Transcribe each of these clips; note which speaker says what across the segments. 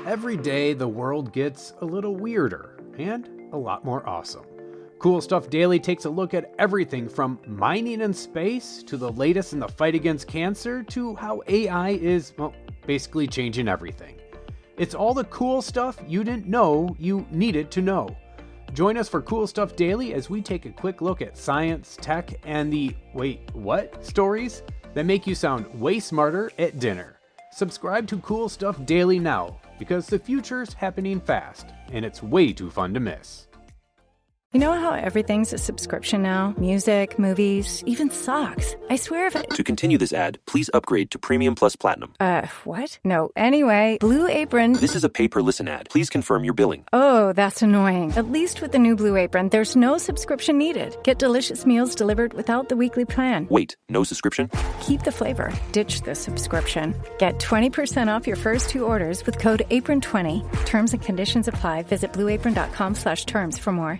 Speaker 1: Every day, the world gets a little weirder and a lot more awesome. Cool Stuff Daily takes a look at everything from mining in space to the latest in the fight against cancer to how AI is, well, basically changing everything. It's all the cool stuff you didn't know you needed to know. Join us for Cool Stuff Daily as we take a quick look at science, tech, and the wait, what stories that make you sound way smarter at dinner. Subscribe to Cool Stuff Daily now, because the future's happening fast, and it's way too fun to miss.
Speaker 2: You know how everything's a subscription now? Music, movies, even socks. I swear if
Speaker 3: To continue this ad, please upgrade to Premium Plus Platinum.
Speaker 2: What? No. Anyway, Blue Apron...
Speaker 3: This is a pay-per-listen ad. Please confirm your billing.
Speaker 2: Oh, that's annoying. At least with the new Blue Apron, there's no subscription needed. Get delicious meals delivered without the weekly plan.
Speaker 3: Wait, no subscription?
Speaker 2: Keep the flavor. Ditch the subscription. Get 20% off your first 2 orders with code APRON20. Terms and conditions apply. Visit blueapron.com/terms for more.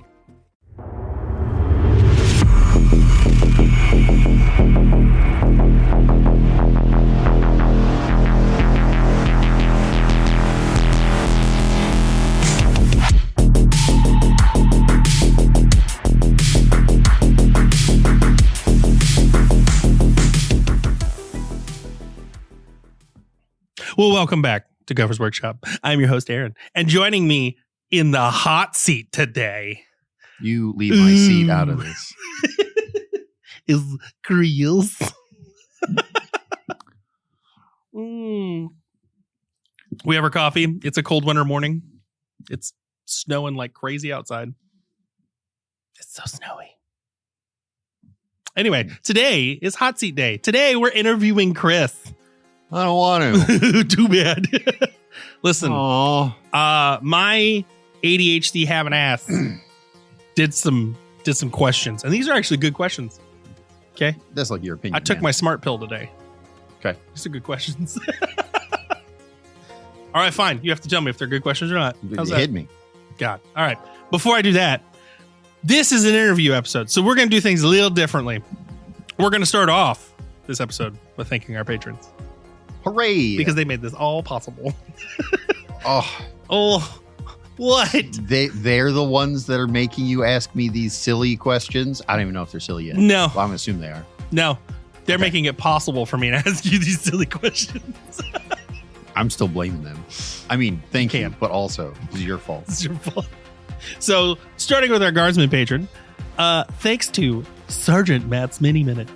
Speaker 4: Well, welcome back to Gopher's Workshop. I'm your host, Aaron. And joining me in the hot seat today...
Speaker 5: You leave my seat out of this.
Speaker 4: is Creels. We have our coffee. It's a cold winter morning. It's snowing like crazy outside. It's so snowy. Anyway, today is hot seat day. Today we're interviewing Chris.
Speaker 5: I don't want to.
Speaker 4: Too bad. Listen,
Speaker 5: Aww.
Speaker 4: My ADHD having ass did some questions, and these are actually good questions. Okay,
Speaker 5: That's like your opinion.
Speaker 4: I took my smart pill today.
Speaker 5: Okay.
Speaker 4: These are good questions. All right, fine. You have to tell me if they're good questions or not. How's
Speaker 5: You
Speaker 4: that?
Speaker 5: hit me.
Speaker 4: God. All right. Before I do that, this is an interview episode, so we're going to do things a little differently. We're going to start off this episode by thanking our patrons.
Speaker 5: Hooray.
Speaker 4: Because they made this all possible.
Speaker 5: Oh,
Speaker 4: What?
Speaker 5: they're the ones that are making you ask me these silly questions. I don't even know if they're silly yet.
Speaker 4: No.
Speaker 5: Well, I'm going to assume they are.
Speaker 4: No. They're
Speaker 5: Okay.
Speaker 4: making it possible for me to ask you these silly questions.
Speaker 5: I'm still blaming them. I mean, thank you,
Speaker 4: Can't.
Speaker 5: but also, it's your fault.
Speaker 4: It's your fault. So, starting with our Guardsman patron, thanks to Sergeant Matt's Mini Minute.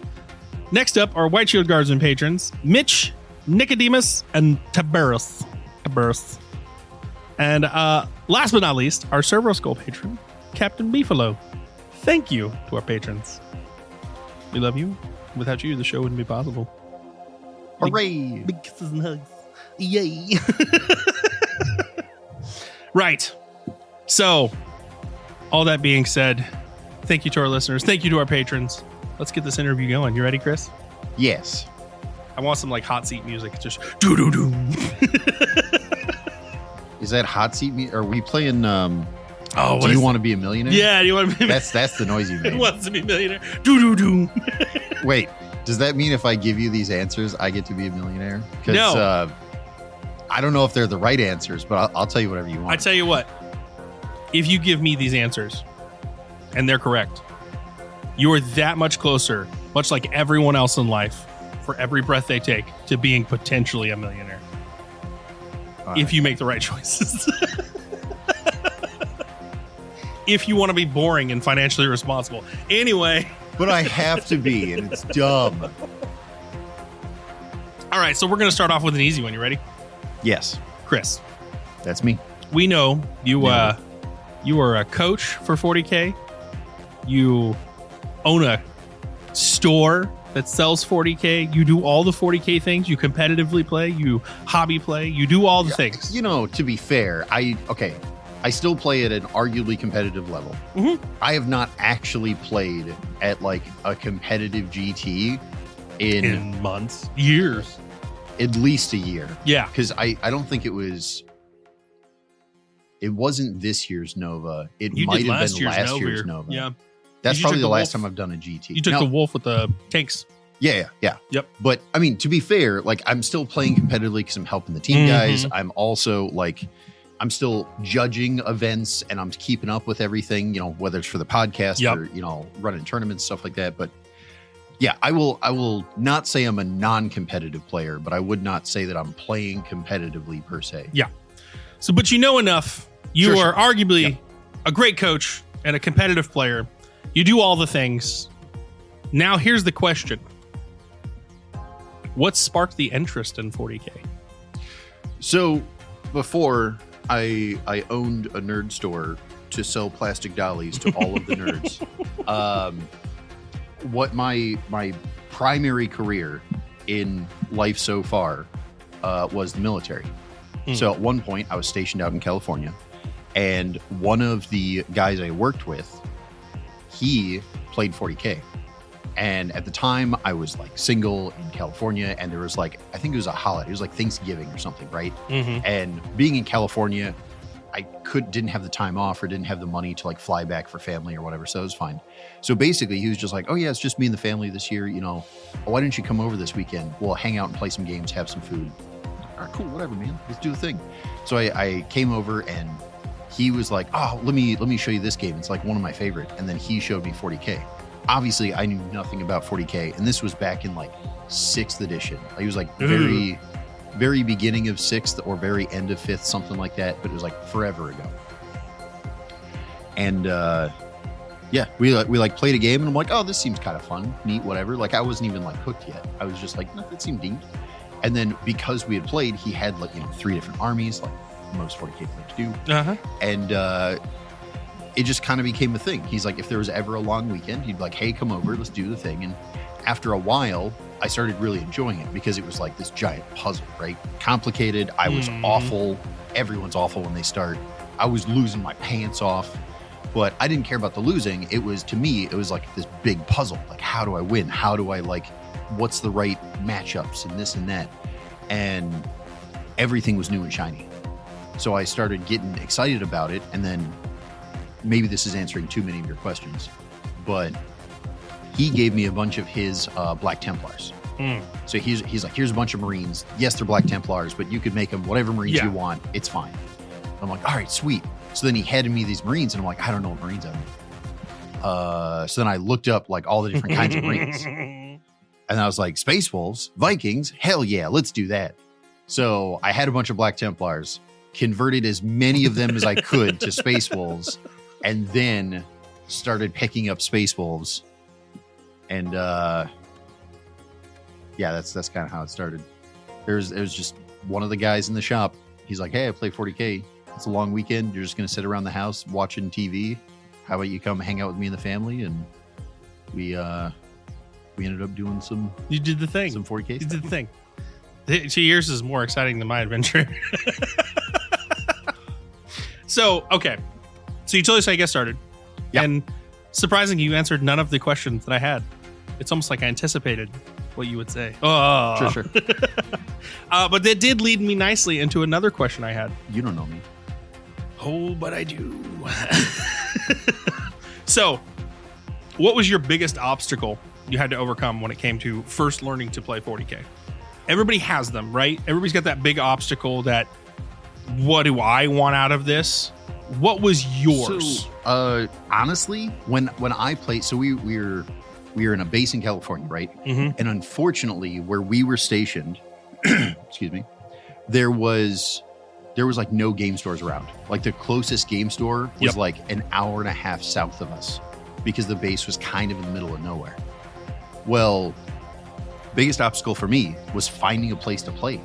Speaker 4: Next up, our White Shield Guardsman patrons, Mitch, Nicodemus, and Tabarus. And last but not least, our Cerberus Skull patron, Captain Beefalo. Thank you to our patrons. We love you. Without you, the show wouldn't be possible.
Speaker 5: Hooray.
Speaker 4: Big kisses and hugs. Yay. Right. So, all that being said, thank you to our listeners. Thank you to our patrons. Let's get this interview going. You ready, Chris?
Speaker 5: Yes.
Speaker 4: I want some like hot seat music. It's just doo-doo-doo.
Speaker 5: Is that hot seat? Are we playing?
Speaker 4: Oh,
Speaker 5: Do you want to be a millionaire?
Speaker 4: Yeah, do you want to be
Speaker 5: That's the noise you
Speaker 4: Who
Speaker 5: made.
Speaker 4: wants to be a millionaire? Doo-doo-doo.
Speaker 5: Wait, does that mean if I give you these answers, I get to be a millionaire?
Speaker 4: No.
Speaker 5: I don't know if they're the right answers, but I'll tell you whatever you want.
Speaker 4: I tell you what, if you give me these answers and they're correct, you are that much closer, much like everyone else in life, for every breath they take, to being potentially a millionaire. If you make the right choices. If you want to be boring and financially responsible. Anyway.
Speaker 5: But I have to be, and it's dumb.
Speaker 4: All right, so we're going to start off with an easy one. You ready?
Speaker 5: Yes,
Speaker 4: Chris,
Speaker 5: that's me.
Speaker 4: we know you
Speaker 5: No.
Speaker 4: you are a coach for 40K. You own a store that sells 40K. You do all the 40K things. You competitively play. You hobby play. You do all the things.
Speaker 5: You know, to be fair, I still play at an arguably competitive level.
Speaker 4: Mhm.
Speaker 5: I have not actually played at like a competitive GT in
Speaker 4: months, years.
Speaker 5: at least a year.
Speaker 4: Yeah.
Speaker 5: Because I don't think it wasn't this year's Nova. It
Speaker 4: You
Speaker 5: might
Speaker 4: did
Speaker 5: have
Speaker 4: last
Speaker 5: been
Speaker 4: year's
Speaker 5: last
Speaker 4: Nova.
Speaker 5: year's Nova.
Speaker 4: Yeah.
Speaker 5: That's
Speaker 4: You
Speaker 5: probably
Speaker 4: took
Speaker 5: the
Speaker 4: the
Speaker 5: last
Speaker 4: Wolf.
Speaker 5: time I've done a GT.
Speaker 4: You took
Speaker 5: No,
Speaker 4: the wolf with the tanks.
Speaker 5: Yeah.
Speaker 4: Yep.
Speaker 5: But I mean, to be fair, like I'm still playing competitively because I'm helping the team guys. I'm also like, I'm still judging events and I'm keeping up with everything, you know, whether it's for the podcast or, you know, running tournaments, stuff like that. But yeah, I will not say I'm a non-competitive player, but I would not say that I'm playing competitively per se.
Speaker 4: Yeah. So, but you know enough. You are arguably a great coach and a competitive player. You do all the things. Now, here's the question. What sparked the interest in 40K?
Speaker 5: So before I owned a nerd store to sell plastic dollies to all of the nerds. What my primary career in life so far was the military. So at one point I was stationed out in California, and one of the guys I worked with, he played 40K. And at the time I was like single in California, and there was like, I think it was a holiday. It was like Thanksgiving or something, right? And being in California, I didn't have the time off or didn't have the money to like fly back for family or whatever. So it was fine. So basically he was just like, oh yeah, it's just me and the family this year. You know, why didn't you come over this weekend? We'll hang out and play some games, have some food. All right, cool. Whatever, man. Let's do the thing. So I came over and he was like, oh, let me show you this game. It's like one of my favorite. And then he showed me 40K. Obviously I knew nothing about 40K. And this was back in like 6th edition. Like, it was like very beginning of 6th or very end of 5th, something like that. But it was like forever ago. And yeah, we like played a game and I'm like, oh, this seems kind of fun, neat, whatever. Like I wasn't even like hooked yet. I was just like, no, that seemed neat. And then because we had played, he had like, you know, 3 different armies, like most 40K players do. And it just kind of became a thing. He's like, if there was ever a long weekend, he'd be like, hey, come over, let's do the thing. And after a while, I started really enjoying it because it was like this giant puzzle, right? Complicated. I was awful. Everyone's awful when they start. I was losing my pants off, but I didn't care about the losing. It was, to me, it was like this big puzzle. Like, how do I win? How do I like, what's the right matchups and this and that? And everything was new and shiny. So I started getting excited about it. And then maybe this is answering too many of your questions, but he gave me a bunch of his Black Templars. So he's like, here's a bunch of Marines. Yes, they're Black Templars, but you could make them whatever Marines you want. It's fine. I'm like, all right, sweet. So then he handed me these Marines, and I'm like, I don't know what Marines are. So then I looked up like all the different kinds of Marines, and I was like, Space Wolves, Vikings, hell yeah, let's do that. So I had a bunch of Black Templars, converted as many of them as I could to Space Wolves, and then started picking up Space Wolves. And yeah, that's kind of how it started. There's just one of the guys in the shop. He's like, hey, I play 40K. It's a long weekend. You're just going to sit around the house watching TV. How about you come hang out with me and the family? And we ended up doing some. You did the thing. Some 40K. You did the thing.
Speaker 4: 2 years is more exciting than my adventure. So, okay. So you told us how you get started.
Speaker 5: Yeah.
Speaker 4: And surprisingly, you answered none of the questions that I had. It's almost like I anticipated what you would say. Oh,
Speaker 5: Sure.
Speaker 4: But that did lead me nicely into another question I had.
Speaker 5: You don't know me.
Speaker 4: Oh, but I do. So, what was your biggest obstacle you had to overcome when it came to first learning to play 40K? Everybody has them, right? Everybody's got that big obstacle that, what do I want out of this? What was yours?
Speaker 5: So, honestly, when I played, so we were in a base in California, right? And unfortunately, where we were stationed, excuse me, there was like no game stores around. Like the closest game store was like an hour and a half south of us because the base was kind of in the middle of nowhere. Well, biggest obstacle for me was finding a place to play,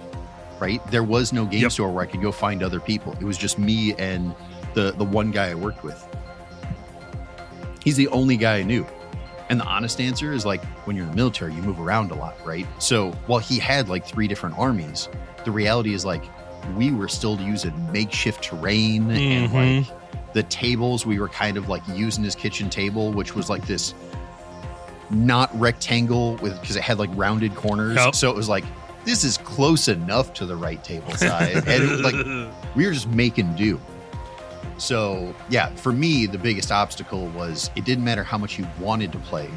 Speaker 5: right? There was no game store where I could go find other people. It was just me and the one guy I worked with. He's the only guy I knew. And the honest answer is like, when you're in the military, you move around a lot, right? So while he had like 3 different armies, the reality is like, we were still using makeshift terrain and like the tables, we were kind of like using his kitchen table, which was like this not rectangle because it had like rounded corners. So it was like, this is close enough to the right table side. And it was like, we were just making do. So yeah, for me, the biggest obstacle was it didn't matter how much you wanted to play.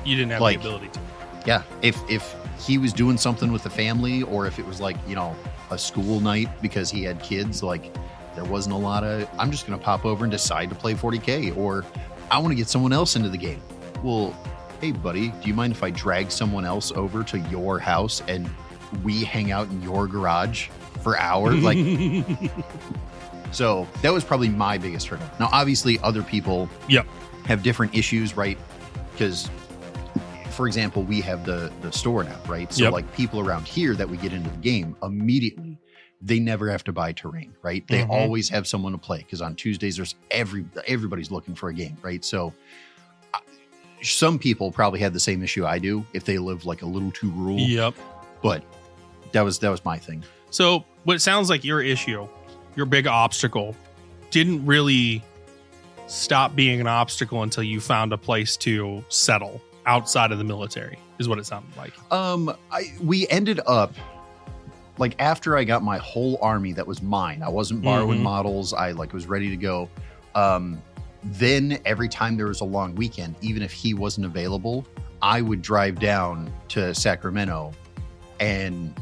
Speaker 4: You didn't have
Speaker 5: like,
Speaker 4: the ability to.
Speaker 5: Yeah. If he was doing something with the family, or if it was like, you know, a school night because he had kids, like there wasn't a lot of, I'm just going to pop over and decide to play 40K, or I want to get someone else into the game. Well, hey buddy, do you mind if I drag someone else over to your house and we hang out in your garage for hours? Like, so that was probably my biggest hurdle. Now, obviously other people have different issues, right? Because for example, we have the store now, right? So like people around here that we get into the game immediately, they never have to buy terrain, right? They always have someone to play, because on Tuesdays there's everybody's looking for a game, right? So some people probably had the same issue I do if they live like a little too rural.
Speaker 4: Yep.
Speaker 5: But that was my thing.
Speaker 4: So what sounds like your issue, your big obstacle, didn't really stop being an obstacle until you found a place to settle outside of the military, is what it sounded like.
Speaker 5: We ended up, like, after I got my whole army that was mine, I wasn't borrowing models, I like was ready to go. Then every time there was a long weekend, even if he wasn't available, I would drive down to Sacramento and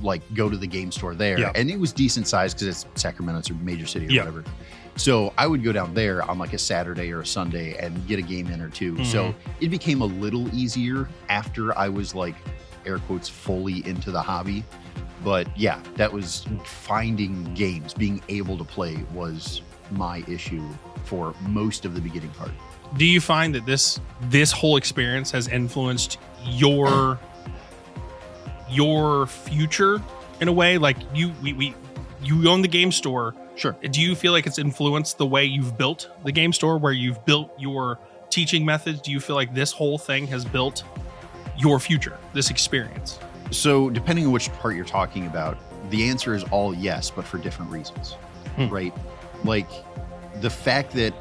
Speaker 5: like go to the game store there.
Speaker 4: Yeah.
Speaker 5: And it was decent size because it's Sacramento, it's a major city or whatever. So I would go down there on like a Saturday or a Sunday and get a game in or two. So it became a little easier after I was like, air quotes, fully into the hobby. But yeah, that was finding games, being able to play was my issue for most of the beginning part.
Speaker 4: Do you find that this whole experience has influenced your future in a way? Like you own the game store.
Speaker 5: Sure.
Speaker 4: Do you feel like it's influenced the way you've built the game store, where you've built your teaching methods? Do you feel like this whole thing has built your future, this experience?
Speaker 5: So depending on which part you're talking about, the answer is all yes, but for different reasons, right? Like the fact that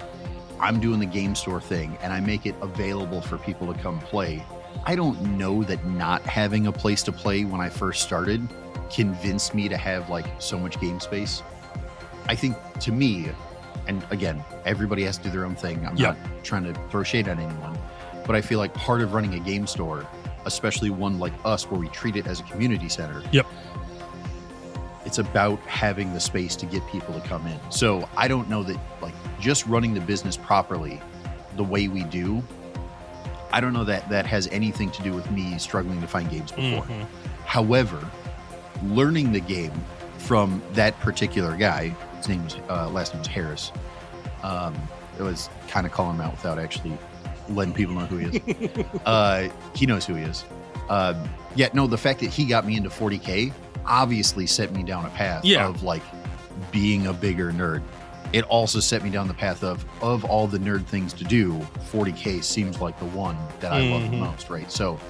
Speaker 5: I'm doing the game store thing and I make it available for people to come play. I don't know that not having a place to play when I first started convinced me to have like so much game space. I think to me, and again, everybody has to do their own thing. I'm not trying to throw shade at anyone, but I feel like part of running a game store, especially one like us where we treat it as a community center, it's about having the space to get people to come in. So I don't know that like just running the business properly the way we do, I don't know that that has anything to do with me struggling to find games before. However, learning the game from that particular guy, his name was last name was Harris. It was kind of calling him out without actually letting people know who he is. He knows who he is. The fact that he got me into 40K obviously set me down a path of like being a bigger nerd. It also set me down the path of all the nerd things to do, 40K seems like the one that I love the most, right? So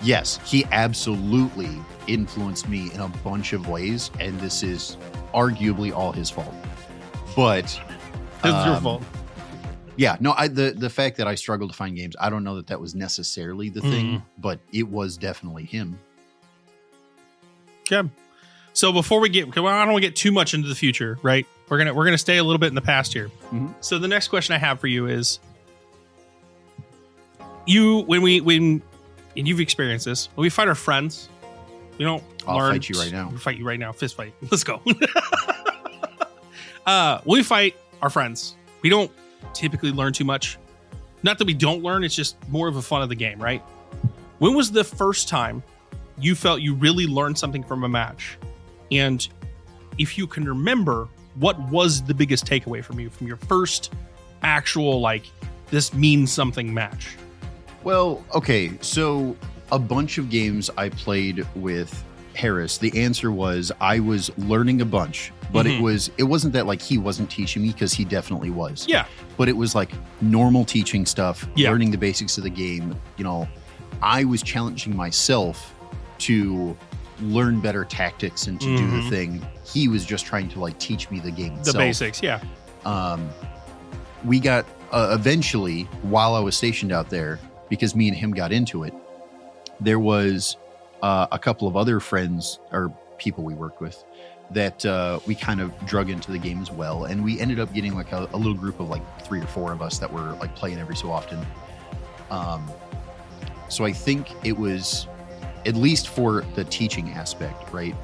Speaker 5: yes, he absolutely influenced me in a bunch of ways, and this is arguably all his fault. But
Speaker 4: it's your fault.
Speaker 5: Yeah, no, the fact that I struggled to find games, I don't know that was necessarily the thing, but it was definitely him.
Speaker 4: Okay. So before we get, I don't want to get too much into the future, right? We're gonna stay a little bit in the past here. So the next question I have for you is, when you've experienced this, when we fight our friends, we don't
Speaker 5: I'll
Speaker 4: learn.
Speaker 5: fight you right now.
Speaker 4: We'll fight you right now. Fist fight. Let's go. When we fight our friends, we don't typically learn too much. Not that we don't learn, it's just more of a fun of the game, right? When was the first time you felt you really learned something from a match? And if you can remember, what was the biggest takeaway from your first actual, like, this means something match? Well,
Speaker 5: okay, so a bunch of games I played with Harris, the answer was I was learning a bunch, but it wasn't that like he wasn't teaching me, because he definitely was.
Speaker 4: Yeah.
Speaker 5: But it was like normal teaching stuff,
Speaker 4: Yeah.
Speaker 5: learning the basics of the game. You know, I was challenging myself to learn better tactics and to do the thing. He was just trying to like teach me the game itself.
Speaker 4: The basics, yeah.
Speaker 5: We got eventually, while I was stationed out there, because me and him got into it, there was a couple of other friends or people we worked with that we kind of drug into the game as well. And we ended up getting like a little group of like 3 or 4 of us that were like playing every so often. So I think it was, at least for the teaching aspect, right?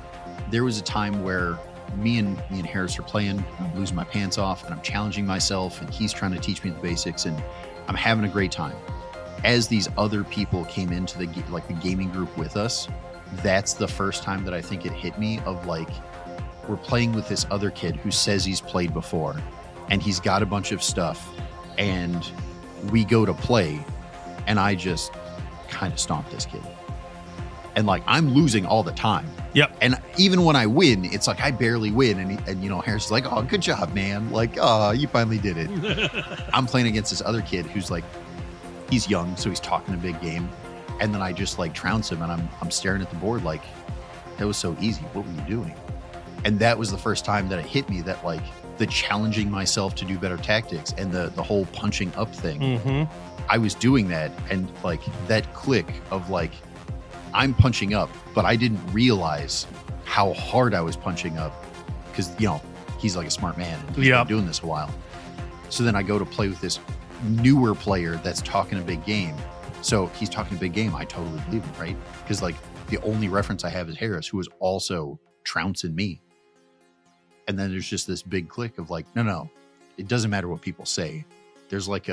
Speaker 5: There was a time where me and Harris are playing, I'm losing my pants off, and I'm challenging myself, and he's trying to teach me the basics, and I'm having a great time. As these other people came into the gaming group with us, that's the first time that I think it hit me of like, we're playing with this other kid who says he's played before, and he's got a bunch of stuff, and we go to play, and I just kind of stomp this kid. And like, I'm losing all the time.
Speaker 4: Yep.
Speaker 5: And even when I win, it's like I barely win. And you know, Harris is like, oh, good job, man. Like, oh, you finally did it. I'm playing against this other kid who's like, he's young, so he's talking a big game. And then I just like trounce him, and I'm staring at the board like, that was so easy. What were you doing? And that was the first time that it hit me that like the challenging myself to do better tactics and the whole punching up thing.
Speaker 4: Mm-hmm.
Speaker 5: I was doing that, and like that click of like, I'm punching up, but I didn't realize how hard I was punching up because, you know, he's like a smart man and he's been doing this a while. So then I go to play with this newer player that's talking a big game. So he's talking a big game. I totally believe him, right? Because like the only reference I have is Harris, who is also trouncing me. And then there's just this big click of like, no, it doesn't matter what people say. There's like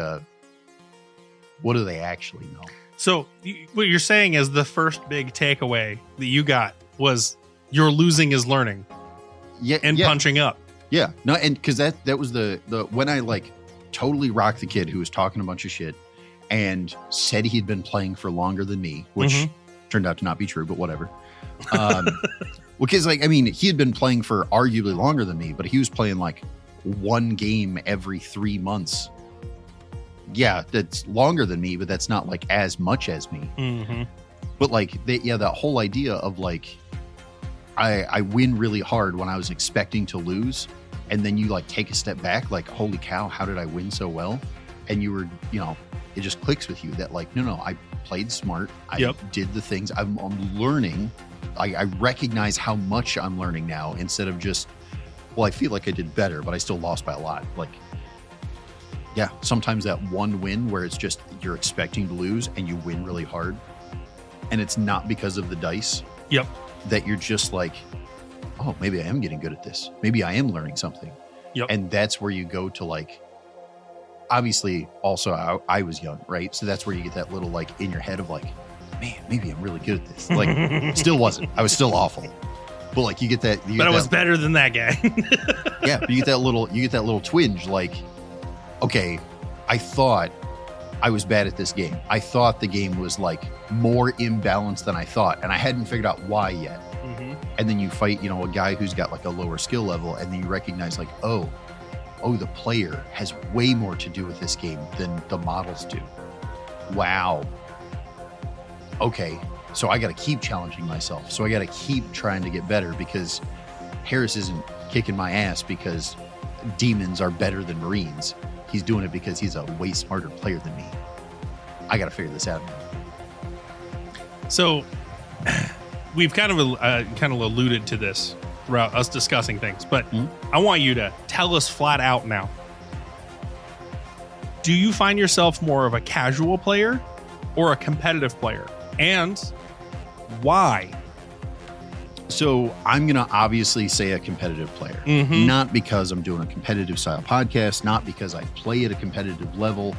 Speaker 5: what do they actually know?
Speaker 4: So what you're saying is the first big takeaway that you got was you're losing is learning.
Speaker 5: Yeah,
Speaker 4: and punching up.
Speaker 5: Yeah, no, and because that was the when I like totally rocked the kid who was talking a bunch of shit and said he'd been playing for longer than me, which turned out to not be true, but whatever. Because like, I mean, he had been playing for arguably longer than me, but he was playing like one game every 3 months. Yeah, that's longer than me, but that's not like as much as me.
Speaker 4: Mm-hmm.
Speaker 5: But like, that whole idea of like, I win really hard when I was expecting to lose. And then you like take a step back, like, holy cow, how did I win so well? And you were, you know, it just clicks with you that like, no, I played smart. I did the things I'm learning. I recognize how much I'm learning now instead of just, well, I feel like I did better, but I still lost by a lot. Like, yeah, sometimes that one win where it's just you're expecting to lose and you win really hard. And it's not because of the dice.
Speaker 4: Yep.
Speaker 5: That you're just like, oh, maybe I am getting good at this. Maybe I am learning something.
Speaker 4: Yep.
Speaker 5: And that's where you go to like, obviously also I was young, right? So that's where you get that little like in your head of like, man, maybe I'm really good at this. Like, still wasn't. I was still awful. But like you get that.
Speaker 4: But I was better than that guy.
Speaker 5: Yeah, but you get that little twinge like, okay, I thought I was bad at this game. I thought the game was like more imbalanced than I thought, and I hadn't figured out why yet. Mm-hmm. And then you fight, you know, a guy who's got like a lower skill level, and then you recognize like, oh, the player has way more to do with this game than the models do. Wow. Okay, so I got to keep challenging myself. So I got to keep trying to get better because Harris isn't kicking my ass because demons are better than Marines. He's doing it because he's a way smarter player than me. I got to figure this out now.
Speaker 4: So we've kind of alluded to this throughout us discussing things, but I want you to tell us flat out now. Do you find yourself more of a casual player or a competitive player? And why?
Speaker 5: So I'm going to obviously say a competitive player, not because I'm doing a competitive style podcast, not because I play at a competitive level.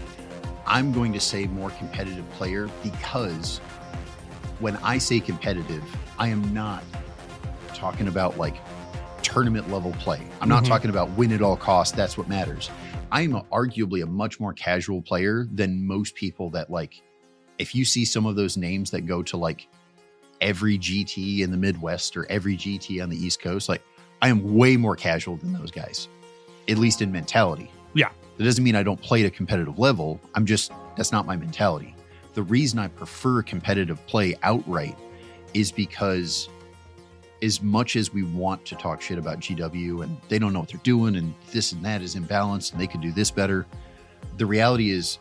Speaker 5: I'm going to say more competitive player because when I say competitive, I am not talking about like tournament level play. I'm not talking about win at all costs. That's what matters. I'm arguably a much more casual player than most people that like, if you see some of those names that go to like every GT in the Midwest or every GT on the East Coast, like I am way more casual than those guys, at least in mentality.
Speaker 4: Yeah.
Speaker 5: That doesn't mean I don't play at a competitive level. That's not my mentality. The reason I prefer competitive play outright is because as much as we want to talk shit about GW and they don't know what they're doing and this and that is imbalanced and they could do this better, the reality is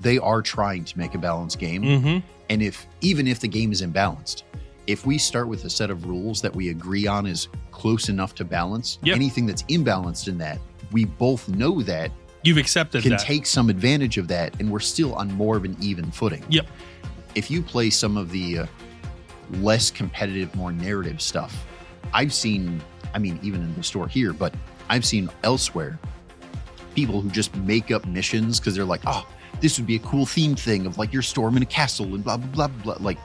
Speaker 5: they are trying to make a balanced game. And even if the game is imbalanced, if we start with a set of rules that we agree on is close enough to balance, anything that's imbalanced in that, we both know that
Speaker 4: you've accepted
Speaker 5: can
Speaker 4: that.
Speaker 5: Take some advantage of that, and we're still on more of an even footing.
Speaker 4: Yep.
Speaker 5: if you play some of the less competitive, more narrative stuff, I've seen, I mean, even in the store here, but I've seen elsewhere, people who just make up missions because they're like, oh, this would be a cool theme thing of like you're storming a castle and blah, blah, blah, blah. Like,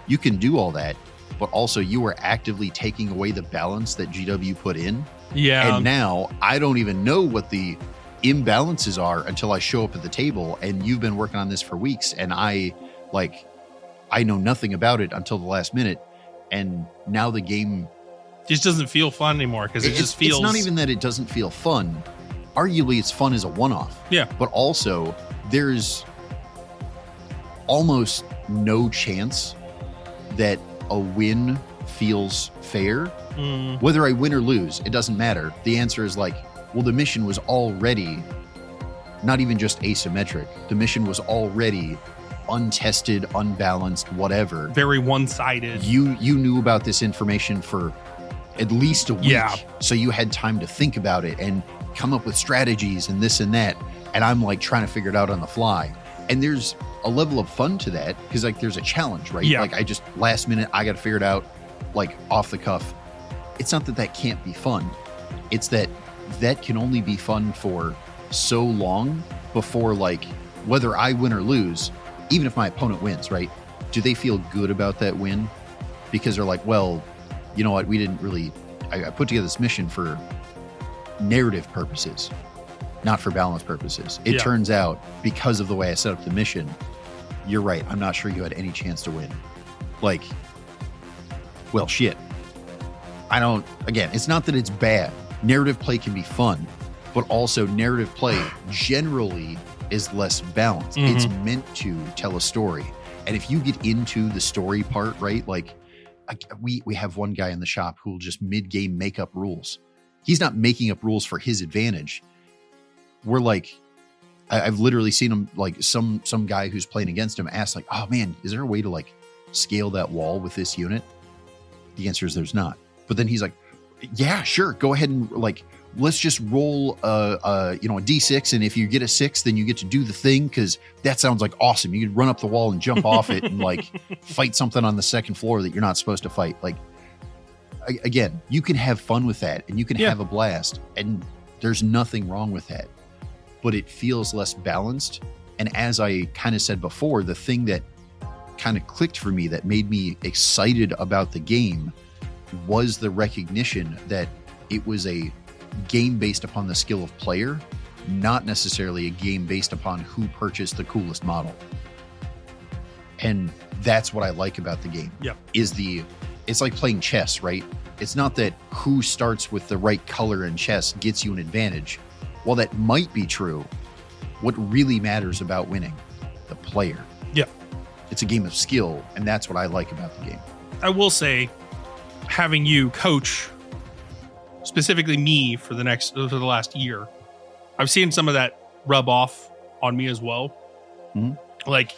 Speaker 5: you can do all that, but also you are actively taking away the balance that GW put in.
Speaker 4: Yeah.
Speaker 5: And now I don't even know what the imbalances are until I show up at the table, and you've been working on this for weeks, and I know nothing about it until the last minute. And now the game
Speaker 4: just doesn't feel fun anymore because it just feels.
Speaker 5: It's not even that it doesn't feel fun. Arguably, it's fun as a one-off.
Speaker 4: Yeah.
Speaker 5: But also, there's almost no chance that a win feels fair. Whether I win or lose, it doesn't matter. The answer is like, well, the mission was already not even just asymmetric. The mission was already untested, unbalanced, whatever.
Speaker 4: Very one-sided.
Speaker 5: You knew about this information for at least a week.
Speaker 4: Yeah.
Speaker 5: So you had time to think about it and come up with strategies and this and that. And I'm like trying to figure it out on the fly. And there's a level of fun to that because like there's a challenge, right?
Speaker 4: Yeah.
Speaker 5: Like I just last minute, I got to figure it out like off the cuff. It's not that that can't be fun. It's that that can only be fun for so long before, like, whether I win or lose, even if my opponent wins, right? Do they feel good about that win? Because they're like, well, you know what? We didn't really, I put together this mission for narrative purposes, not for balance purposes. It turns out because of the way I set up the mission, you're right. I'm not sure you had any chance to win. Like, well, shit. Again, it's not that it's bad. Narrative play can be fun, but also narrative play generally is less balanced. It's meant to tell a story. And if you get into the story part, right? Like we have one guy in the shop who will just mid-game make up rules. He's not making up rules for his advantage. We're like, I've literally seen him, like some guy who's playing against him ask like, oh man, is there a way to like scale that wall with this unit? The answer is there's not. But then he's like, yeah, sure. Go ahead and like, let's just roll a D6. And if you get a 6, then you get to do the thing. Cause that sounds like awesome. You could run up the wall and jump off it and like fight something on the second floor that you're not supposed to fight. Like, again, you can have fun with that and you can have a blast, and there's nothing wrong with that, but it feels less balanced. And as I kind of said before, the thing that kind of clicked for me that made me excited about the game was the recognition that it was a game based upon the skill of player, not necessarily a game based upon who purchased the coolest model. And that's what I like about the game.
Speaker 4: Yep.
Speaker 5: It's like playing chess, right? It's not that who starts with the right color in chess gets you an advantage. While that might be true, what really matters about winning? The player.
Speaker 4: Yep.
Speaker 5: It's a game of skill, and that's what I like about the game.
Speaker 4: I will say, having you coach specifically me for the last year, I've seen some of that rub off on me as well. Mm-hmm. Like,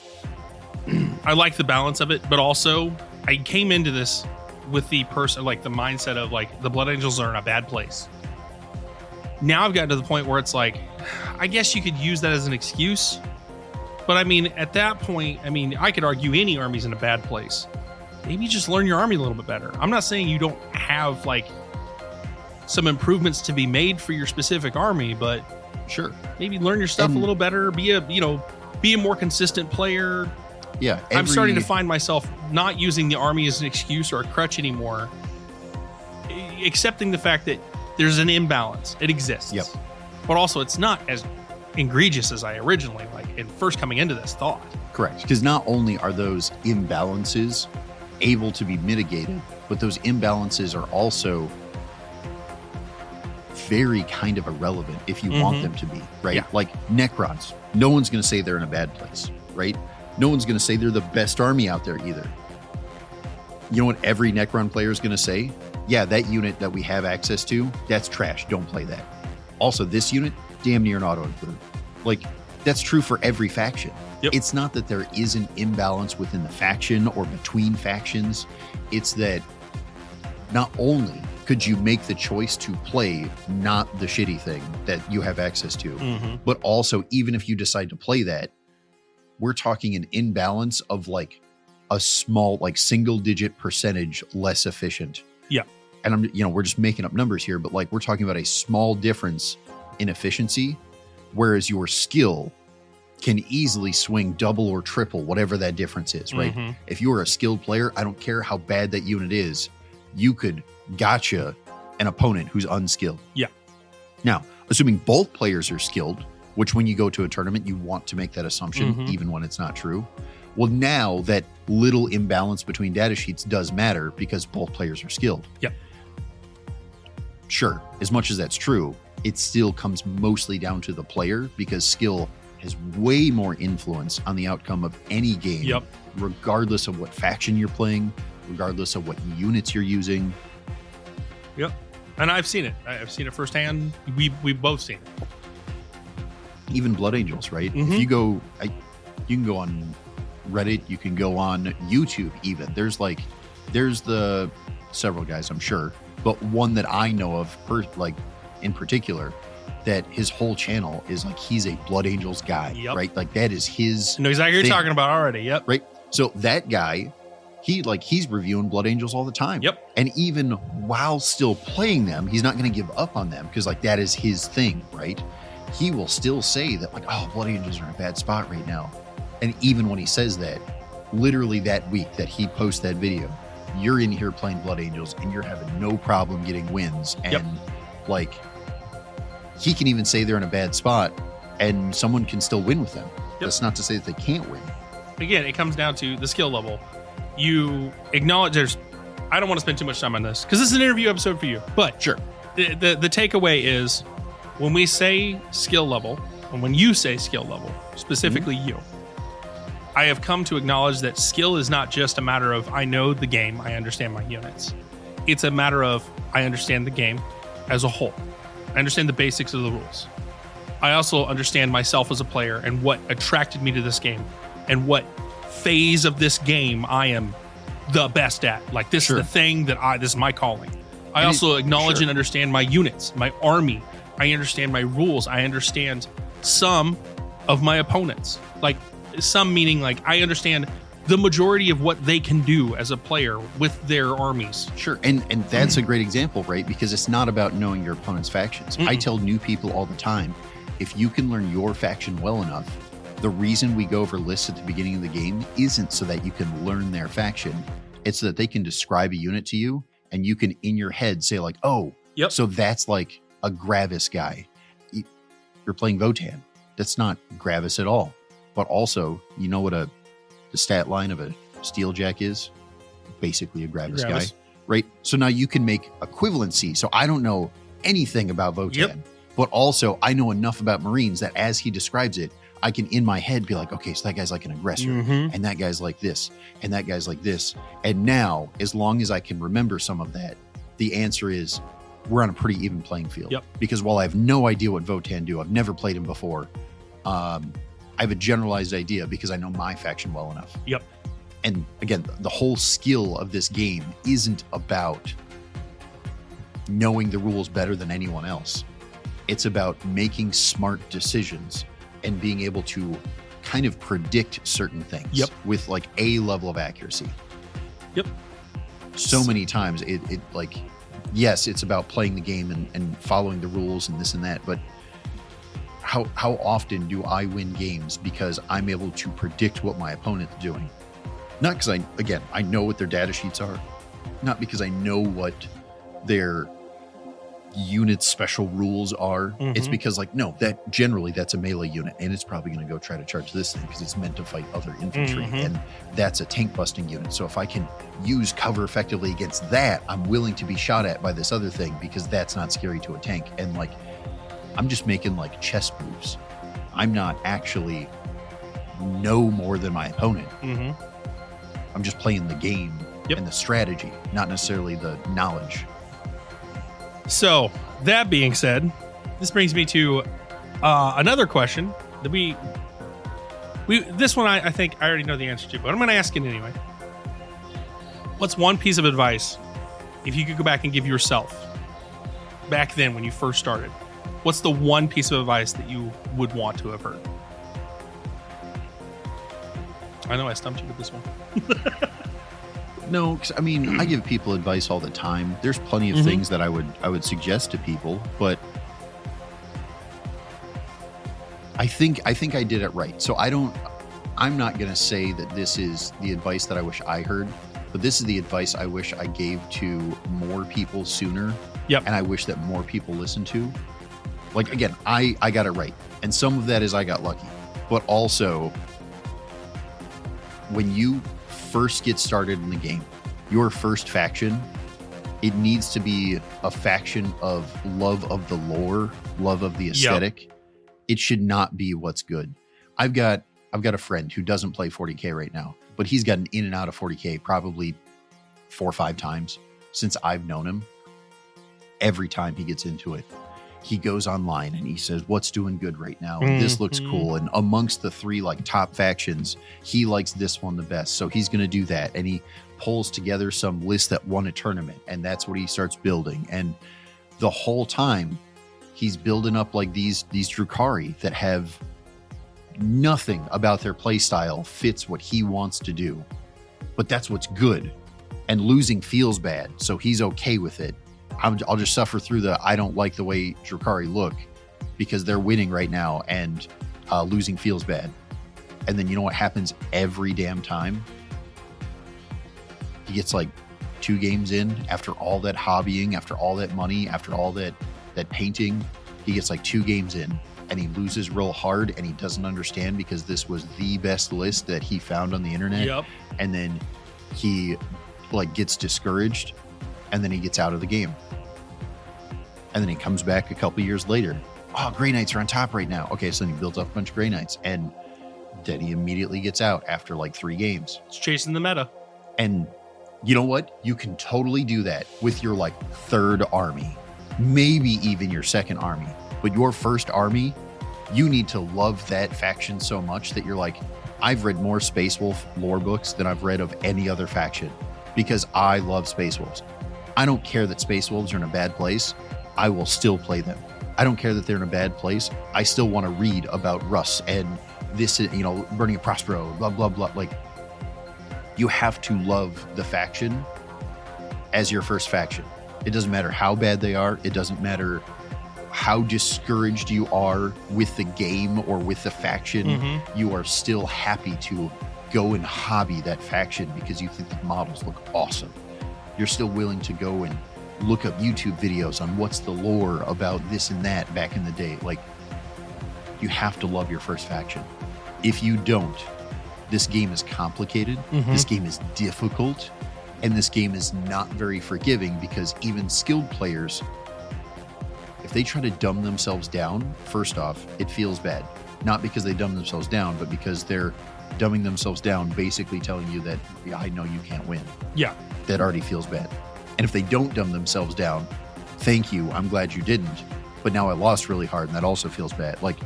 Speaker 4: I like the balance of it, but also I came into this with the mindset of like the Blood Angels are in a bad place. Now I've gotten to the point where it's like, I guess you could use that as an excuse. But I mean, at that point, I could argue any army's in a bad place. Maybe just learn your army a little bit better. I'm not saying you don't have like some improvements to be made for your specific army, but
Speaker 5: sure,
Speaker 4: maybe learn your stuff a little better. Be a more consistent player.
Speaker 5: Yeah,
Speaker 4: I'm starting to find myself not using the army as an excuse or a crutch anymore, accepting the fact that there's an imbalance. It exists.
Speaker 5: Yep.
Speaker 4: But also, it's not as egregious as I originally first coming into this thought.
Speaker 5: Correct, because not only are those imbalances able to be mitigated, but those imbalances are also very kind of irrelevant if you want them to be, right?
Speaker 4: Yeah.
Speaker 5: Like Necrons, no one's going to say they're in a bad place, right? No one's going to say they're the best army out there either. You know what every Necron player is going to say? Yeah, that unit that we have access to, that's trash. Don't play that. Also, this unit, damn near an auto-include. Like, that's true for every faction.
Speaker 4: Yep.
Speaker 5: It's not that there is an imbalance within the faction or between factions. It's that not only could you make the choice to play not the shitty thing that you have access to, but also even if you decide to play that, we're talking an imbalance of like a small, like single digit percentage less efficient.
Speaker 4: Yeah.
Speaker 5: And we're just making up numbers here, but like we're talking about a small difference in efficiency, whereas your skill can easily swing double or triple whatever that difference is, right?
Speaker 4: Mm-hmm.
Speaker 5: If you're a skilled player, I don't care how bad that unit is, you could gotcha an opponent who's unskilled.
Speaker 4: Yeah.
Speaker 5: Now, assuming both players are skilled, which when you go to a tournament, you want to make that assumption, even when it's not true. Well, now that little imbalance between data sheets does matter because both players are skilled.
Speaker 4: Yep.
Speaker 5: Sure, as much as that's true, it still comes mostly down to the player because skill has way more influence on the outcome of any game, regardless of what faction you're playing, regardless of what units you're using.
Speaker 4: Yep. And I've seen it. I've seen it firsthand. We've both seen it.
Speaker 5: Even Blood Angels, right? If you go, you can go on Reddit, you can go on YouTube even. There's the several guys, I'm sure, but one that I know of in particular, that his whole channel is like he's a Blood Angels guy, right? Like that is his.
Speaker 4: I know exactly what you're talking about already. Yep.
Speaker 5: Right. So that guy, he's reviewing Blood Angels all the time.
Speaker 4: Yep.
Speaker 5: And even while still playing them, he's not going to give up on them because like that is his thing, right? He will still say that like, oh, Blood Angels are in a bad spot right now. And even when he says that, literally that week that he posts that video, you're in here playing Blood Angels and you're having no problem getting wins. And like, he can even say they're in a bad spot and someone can still win with them. That's not to say that they can't win.
Speaker 4: Again, it comes down to the skill level. You acknowledge I don't want to spend too much time on this because this is an interview episode for you, but
Speaker 5: sure.
Speaker 4: The takeaway is when we say skill level, and when you say skill level, specifically you, I have come to acknowledge that skill is not just a matter of I know the game, I understand my units. It's a matter of I understand the game as a whole. I understand the basics of the rules. I also understand myself as a player and what attracted me to this game and what phase of this game I am the best at. Like this is the thing that this is my calling. I also acknowledge and understand my units, my army. I understand my rules. I understand some of my opponents. Like some meaning like I understand the majority of what they can do as a player with their armies.
Speaker 5: Sure. And that's a great example, right? Because it's not about knowing your opponent's factions. I tell new people all the time, if you can learn your faction well enough, the reason we go over lists at the beginning of the game isn't so that you can learn their faction. It's so that they can describe a unit to you and you can in your head say like, oh, so that's like a Gravis guy. You're playing Votann. That's not Gravis at all. But also, you know what the stat line of a Steeljack is? Basically a Gravis guy, right? So now you can make equivalency. So I don't know anything about Votann, but also I know enough about Marines that as he describes it, I can in my head be like, okay, so that guy's like an aggressor and that guy's like this and that guy's like this. And now, as long as I can remember some of that, the answer is we're on a pretty even playing field. Because while I have no idea what Votann do, I've never played him before. I have a generalized idea because I know my faction well enough. And again, the whole skill of this game isn't about knowing the rules better than anyone else. It's about making smart decisions and being able to kind of predict certain things with like a level of accuracy. So many times it like, yes, it's about playing the game and following the rules and this and that, but how often do I win games because I'm able to predict what my opponent's doing? Not because I know what their data sheets are, not because I know what their unit special rules are. It's because like, no, that's a melee unit and it's probably going to go try to charge this thing because it's meant to fight other infantry and that's a tank busting unit. So if I can use cover effectively against that, I'm willing to be shot at by this other thing because that's not scary to a tank. And like, I'm just making like chess moves. I'm not actually know more than my opponent. I'm just playing the game and the strategy, not necessarily the knowledge.
Speaker 4: So that being said, this brings me to another question that we this one I think I already know the answer to, but I'm going to ask it anyway. What's one piece of advice if you could go back and give yourself back then when you first started? What's the one piece of advice that you would want to have heard? I know I stumped you with this one.
Speaker 5: No, 'cause, I mean, I give people advice all the time. There's plenty of things that I would suggest to people, but I think I did it right. So I'm not going to say that this is the advice that I wish I heard, but this is the advice I wish I gave to more people sooner.
Speaker 4: Yep.
Speaker 5: And I wish that more people listened to. Like, again, I got it right. And some of that is I got lucky. But also, when you first get started in the game, your first faction, it needs to be a faction of love of the lore, love of the aesthetic. Yep. It should not be what's good. I've got a friend who doesn't play 40K right now, but he's gotten in and out of 40K probably 4 or 5 times since I've known him. Every time he gets into it, he goes online and he says, what's doing good right now? And this looks cool. And amongst the 3 like top factions, he likes this one the best. So he's going to do that. And he pulls together some list that won a tournament. And that's what he starts building. And the whole time he's building up like these Drukhari that have nothing about their play style fits what he wants to do. But that's what's good. And losing feels bad. So he's okay with it. I'll just suffer through I don't like the way Drukhari look because they're winning right now and losing feels bad. And then you know what happens every damn time? He gets like 2 games in after all that hobbying, after all that money, after all that painting. He gets like 2 games in and he loses real hard and he doesn't understand because this was the best list that he found on the internet.
Speaker 4: Yep.
Speaker 5: And then he like gets discouraged and then he gets out of the game. And then he comes back a couple years later. Oh, Grey Knights are on top right now. Okay, so then he builds up a bunch of Grey Knights. And then he immediately gets out after like 3 games.
Speaker 4: It's chasing the meta.
Speaker 5: And you know what? You can totally do that with your like 3rd army. Maybe even your 2nd army. But your 1st army, you need to love that faction so much that you're like, I've read more Space Wolf lore books than I've read of any other faction. Because I love Space Wolves. I don't care that Space Wolves are in a bad place. I will still play them. I don't care that they're in a bad place. I still want to read about Russ and this, Burning of Prospero, blah, blah, blah. Like, you have to love the faction as your first faction. It doesn't matter how bad they are. It doesn't matter how discouraged you are with the game or with the faction. You are still happy to go and hobby that faction because you think the models look awesome. You're still willing to go and look up YouTube videos on what's the lore about this and that back in the day. Like, you have to love your first faction. If you don't, this game is complicated. This game is difficult. And this game is not very forgiving because even skilled players, if they try to dumb themselves down, first off, it feels bad. Not because they dumb themselves down, but because they're dumbing themselves down, basically telling you that, yeah, I know you can't win.
Speaker 4: Yeah.
Speaker 5: That already feels bad. And if they don't dumb themselves down, thank you, I'm glad you didn't. But now I lost really hard, and that also feels bad. Like,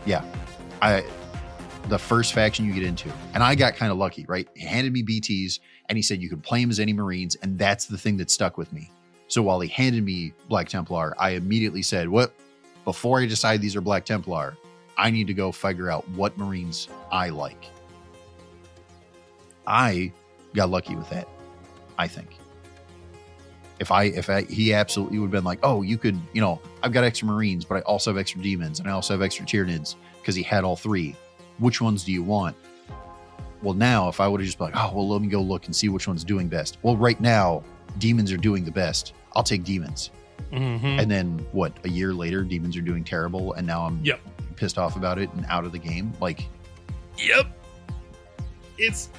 Speaker 5: yeah, the first faction you get into, and I got kind of lucky, right? He handed me BTs, and he said you could play him as any Marines, and that's the thing that stuck with me. So while he handed me Black Templar, I immediately said, what? Before I decide these are Black Templar, I need to go figure out what Marines I like. I got lucky with that, I think. If he absolutely would have been like, oh, you could, I've got extra Marines, but I also have extra Demons, and I also have extra Tyranids, because he had all 3. Which ones do you want? Well, now, if I would have just been like, oh, well, let me go look and see which one's doing best. Well, right now, Demons are doing the best. I'll take Demons. And then, a year later, Demons are doing terrible, and now I'm pissed off about it and out of the game. Like,
Speaker 4: it's...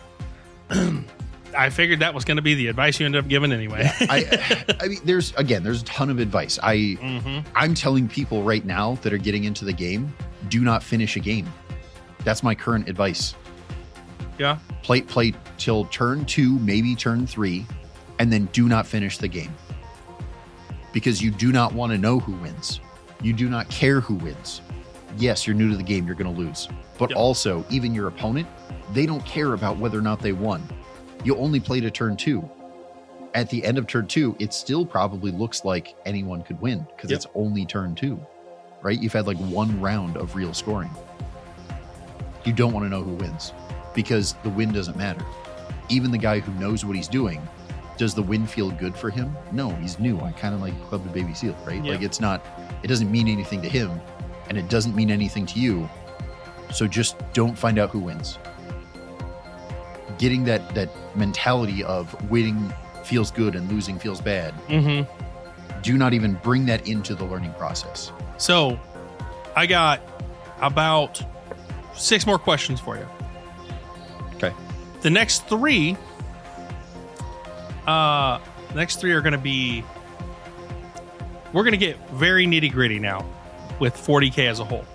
Speaker 4: I figured that was going to be the advice you ended up giving anyway.
Speaker 5: I mean, there's a ton of advice. I'm telling people right now that are getting into the game, do not finish a game. That's my current advice.
Speaker 4: Yeah.
Speaker 5: Play till turn 2, maybe turn 3, and then do not finish the game. Because you do not want to know who wins. You do not care who wins. Yes, you're new to the game, you're going to lose. But also, even your opponent, they don't care about whether or not they won. You only play to turn 2. At the end of turn 2, it still probably looks like anyone could win because it's only turn 2, right? You've had like 1 round of real scoring. You don't want to know who wins because the win doesn't matter. Even the guy who knows what he's doing, does the win feel good for him? No, he's new. I kind of like clubbed a baby seal, right?
Speaker 4: Yeah.
Speaker 5: Like it doesn't mean anything to him and it doesn't mean anything to you. So just don't find out who wins. Getting that mentality of winning feels good and losing feels bad.
Speaker 4: Mm-hmm.
Speaker 5: Do not even bring that into the learning process.
Speaker 4: So I got about 6 more questions for you.
Speaker 5: Okay.
Speaker 4: The next three are going to be, we're going to get very nitty gritty now with 40K as a whole.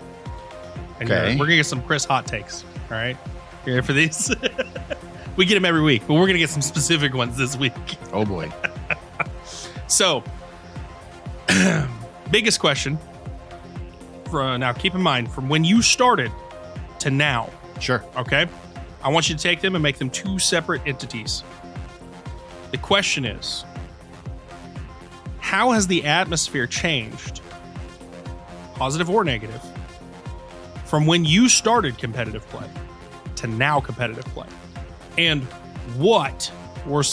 Speaker 4: And
Speaker 5: Okay.
Speaker 4: we're going to get some Chris hot takes. All right. You ready for these? We get them every week, but we're going to get some specific ones this week.
Speaker 5: Oh boy.
Speaker 4: So, biggest question for now, keep in mind from when you started to now.
Speaker 5: Sure.
Speaker 4: Okay. I want you to take them and make them 2 separate entities. The question is, how has the atmosphere changed, positive or negative, from when you started competitive play to now competitive play? And what were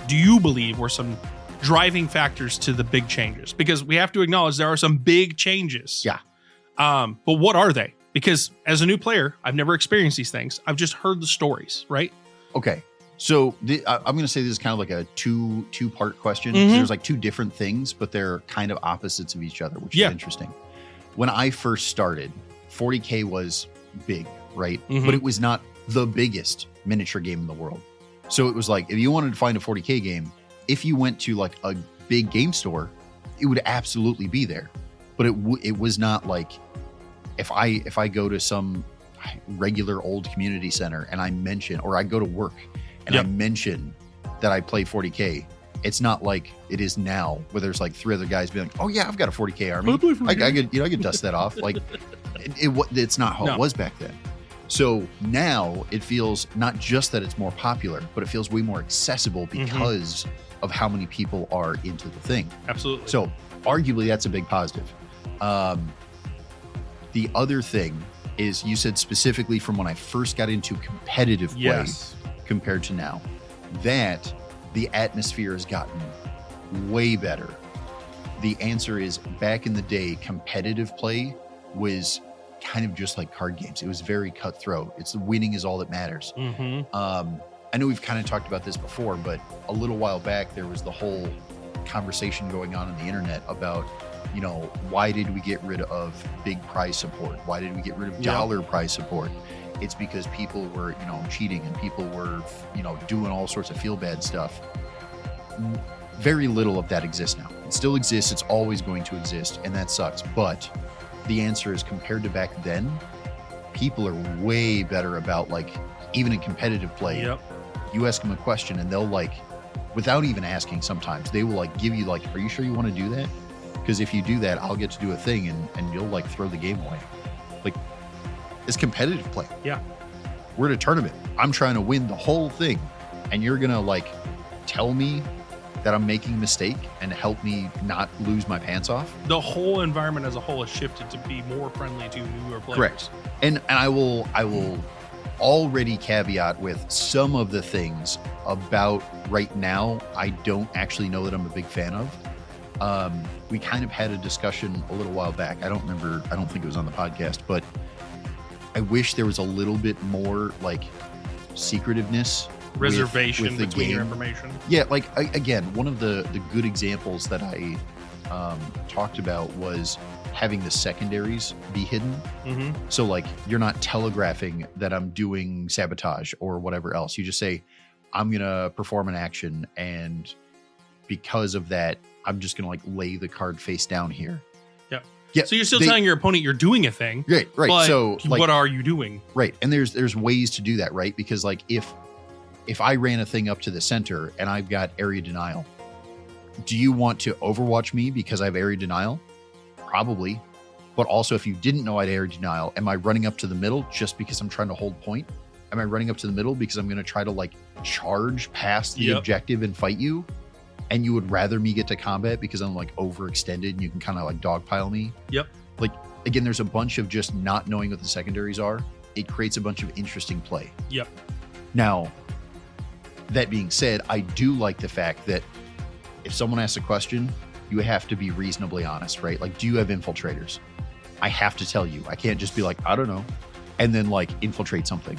Speaker 4: do you believe were some driving factors to the big changes? Because we have to acknowledge there are some big changes.
Speaker 5: Yeah.
Speaker 4: But what are they? Because as a new player, I've never experienced these things. I've just heard the stories, right?
Speaker 5: Okay. So I'm going to say this is kind of like a two-part question.
Speaker 4: Mhm.
Speaker 5: There's like 2 different things, but they're kind of opposites of each other, which is interesting. When I first started, 40K was big, right?
Speaker 4: Mhm.
Speaker 5: But it was not the biggest miniature game in the world. So it was like, if you wanted to find a 40K game, if you went to like a big game store, it would absolutely be there. But it was not like, if I go to some regular old community center and I mention, or I go to work and I mention that I play 40K, it's not like it is now where there's like 3 other guys being like, oh yeah, I've got a 40K army. I could dust that off. Like it's not how it was back then. So now it feels not just that it's more popular, but it feels way more accessible because of how many people are into the thing.
Speaker 4: Absolutely.
Speaker 5: So arguably that's a big positive. The other thing is, you said specifically from when I first got into competitive play compared to now, that the atmosphere has gotten way better. The answer is, back in the day, competitive play was kind of just like card games. It was very cutthroat. It's winning is all that matters. I know we've kind of talked about this before, but a little while back, there was the whole conversation going on the internet about, you know, why did we get rid of big prize support? Why did we get rid of dollar prize support? It's because people were, you know, cheating and people were, you know, doing all sorts of feel bad stuff. Very little of that exists now. It still exists. It's always going to exist, and that sucks. But the answer is, compared to back then, people are way better about, like, even in competitive play, you ask them a question and they'll, like, without even asking, sometimes they will like give you like, are you sure you want to do that? Because if you do that, I'll get to do a thing and you'll like throw the game away. Like, it's competitive play.
Speaker 4: Yeah.
Speaker 5: We're at a tournament. I'm trying to win the whole thing. And you're going to like tell me that I'm making a mistake and help me not lose my pants off.
Speaker 4: The whole environment as a whole has shifted to be more friendly to newer players.
Speaker 5: Correct. And I will already caveat with some of the things about right now I don't actually know that I'm a big fan of. We kind of had a discussion a little while back. I don't think it was on the podcast, but I wish there was a little bit more like secretiveness,
Speaker 4: reservation
Speaker 5: with the
Speaker 4: between
Speaker 5: game.
Speaker 4: your information.
Speaker 5: Yeah, like again, one of the good examples that I talked about was having the secondaries be hidden.
Speaker 4: Mm-hmm.
Speaker 5: So like, you're not telegraphing that I'm doing sabotage or whatever else. You just say, I'm gonna perform an action, and because of that, I'm just gonna like lay the card face down here. Yeah.
Speaker 4: So you're still telling your opponent you're doing a thing.
Speaker 5: Right.
Speaker 4: But
Speaker 5: So like,
Speaker 4: what are you doing?
Speaker 5: Right. And there's ways to do that, right? Because like if I ran a thing up to the center and I've got area denial, do you want to overwatch me because I have area denial? Probably. But also, if you didn't know I had area denial, am I running up to the middle just because I'm trying to hold point? Am I running up to the middle because I'm going to try to like charge past the objective and fight you? And you would rather me get to combat because I'm like overextended and you can kind of like dogpile me?
Speaker 4: Yep.
Speaker 5: Like, again, there's a bunch of just not knowing what the secondaries are it creates a bunch of interesting play.
Speaker 4: Yep.
Speaker 5: Now, that being said, I do like the fact that if someone asks a question, you have to be reasonably honest, right? Like, do you have infiltrators? I have to tell you. I can't just be like, I don't know, and then like infiltrate something.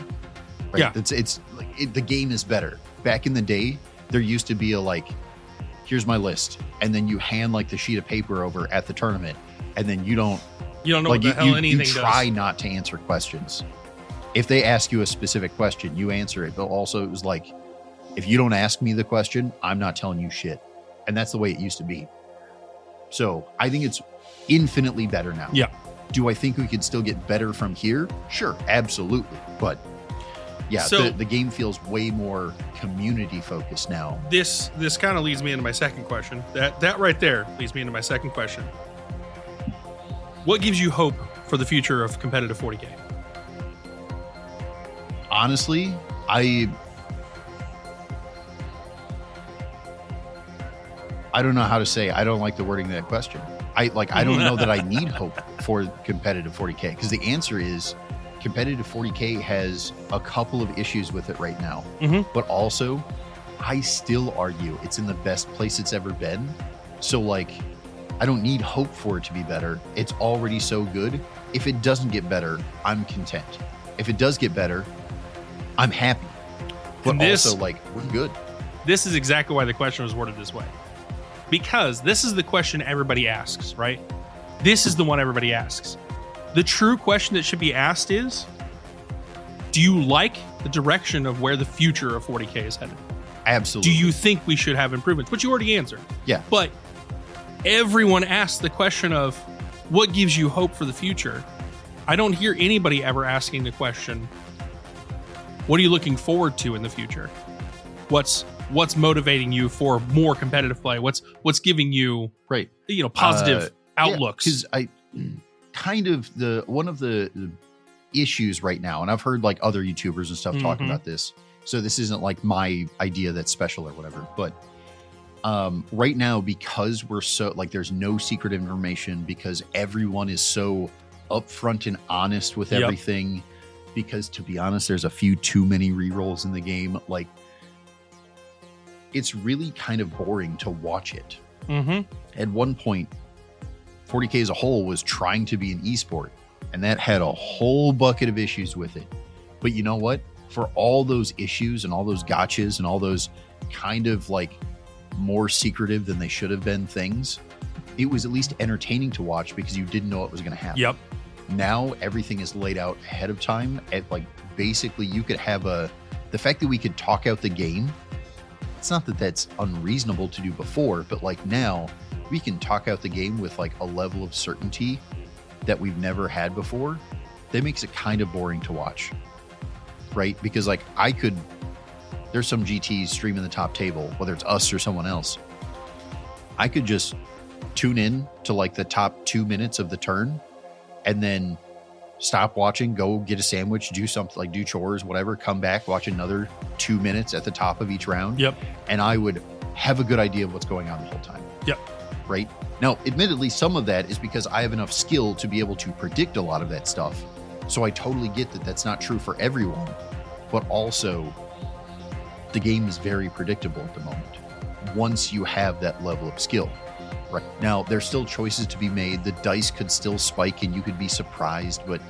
Speaker 5: Right?
Speaker 4: Yeah.
Speaker 5: It's like the game is better. Back in the day, there used to be a like, here's my list, and then you hand like the sheet of paper over at the tournament, and then you don't
Speaker 4: know
Speaker 5: like,
Speaker 4: what the hell anything
Speaker 5: you try
Speaker 4: does.
Speaker 5: not to answer questions. If they ask you a specific question, you answer it. But also, it was like, if you don't ask me the question, I'm not telling you shit. And that's the way it used to be. So I think it's infinitely better now.
Speaker 4: Yeah.
Speaker 5: Do I think we could still get better from here? Sure, absolutely. But yeah,
Speaker 4: So-
Speaker 5: the game feels way more community focused now.
Speaker 4: This kind of leads me into my second question. That right there leads me into my second question. What gives you hope for the future of competitive 40K?
Speaker 5: Honestly, I don't know how to say. I don't like the wording of that question. I don't know that I need hope for competitive 40K, because the answer is competitive 40K has a couple of issues with it right now.
Speaker 4: Mhm.
Speaker 5: But also, I still argue it's in the best place it's ever been. So like, I don't need hope for it to be better. It's already so good. If it doesn't get better, I'm content. If it does get better, I'm happy. But
Speaker 4: And this-
Speaker 5: also, like, we're good.
Speaker 4: This is exactly why the question was worded this way. Because this is the question everybody asks, right? This is the one everybody asks. The true question that should be asked is, do you like the direction of where the future of 40K is headed?
Speaker 5: Absolutely.
Speaker 4: Do you think we should have improvements? Which you already answered.
Speaker 5: Yeah.
Speaker 4: But everyone asks the question of, what gives you hope for the future? I don't hear anybody ever asking the question, what are you looking forward to in the future? What's motivating you for more competitive play? What's giving you
Speaker 5: right.
Speaker 4: Positive outlooks?
Speaker 5: Because I kind of one of the issues right now, and I've heard like other YouTubers and stuff talking about this, so this isn't like my idea that's special or whatever, but right now, because we're so like, there's no secret information, because everyone is so upfront and honest with everything, because to be honest, there's a few too many rerolls in the game. Like, it's really kind of boring to watch it. At one point, 40K as a whole was trying to be an esport, and that had a whole bucket of issues with it. But you know what? For all those issues and all those gotchas and all those kind of like more secretive than they should have been things, it was at least entertaining to watch, because you didn't know what was going to happen.
Speaker 4: Yep.
Speaker 5: Now everything is laid out ahead of time. At like, basically, you could have the fact that we could talk out the game. It's not that that's unreasonable to do before, but like now we can talk out the game with like a level of certainty that we've never had before. That makes it kind of boring to watch, right? Because like, there's some GTs streaming the top table, whether it's us or someone else. I could just tune in to like the top 2 minutes of the turn, and then stop watching, go get a sandwich, do something, like do chores, whatever, come back, watch another 2 minutes at the top of each round.
Speaker 4: Yep.
Speaker 5: And I would have a good idea of what's going on the whole time.
Speaker 4: Yep.
Speaker 5: Right? Now, admittedly, some of that is because I have enough skill to be able to predict a lot of that stuff. So I totally get that that's not true for everyone. But also, the game is very predictable at the moment once you have that level of skill. Right now, there's still choices to be made. The dice could still spike and you could be surprised, but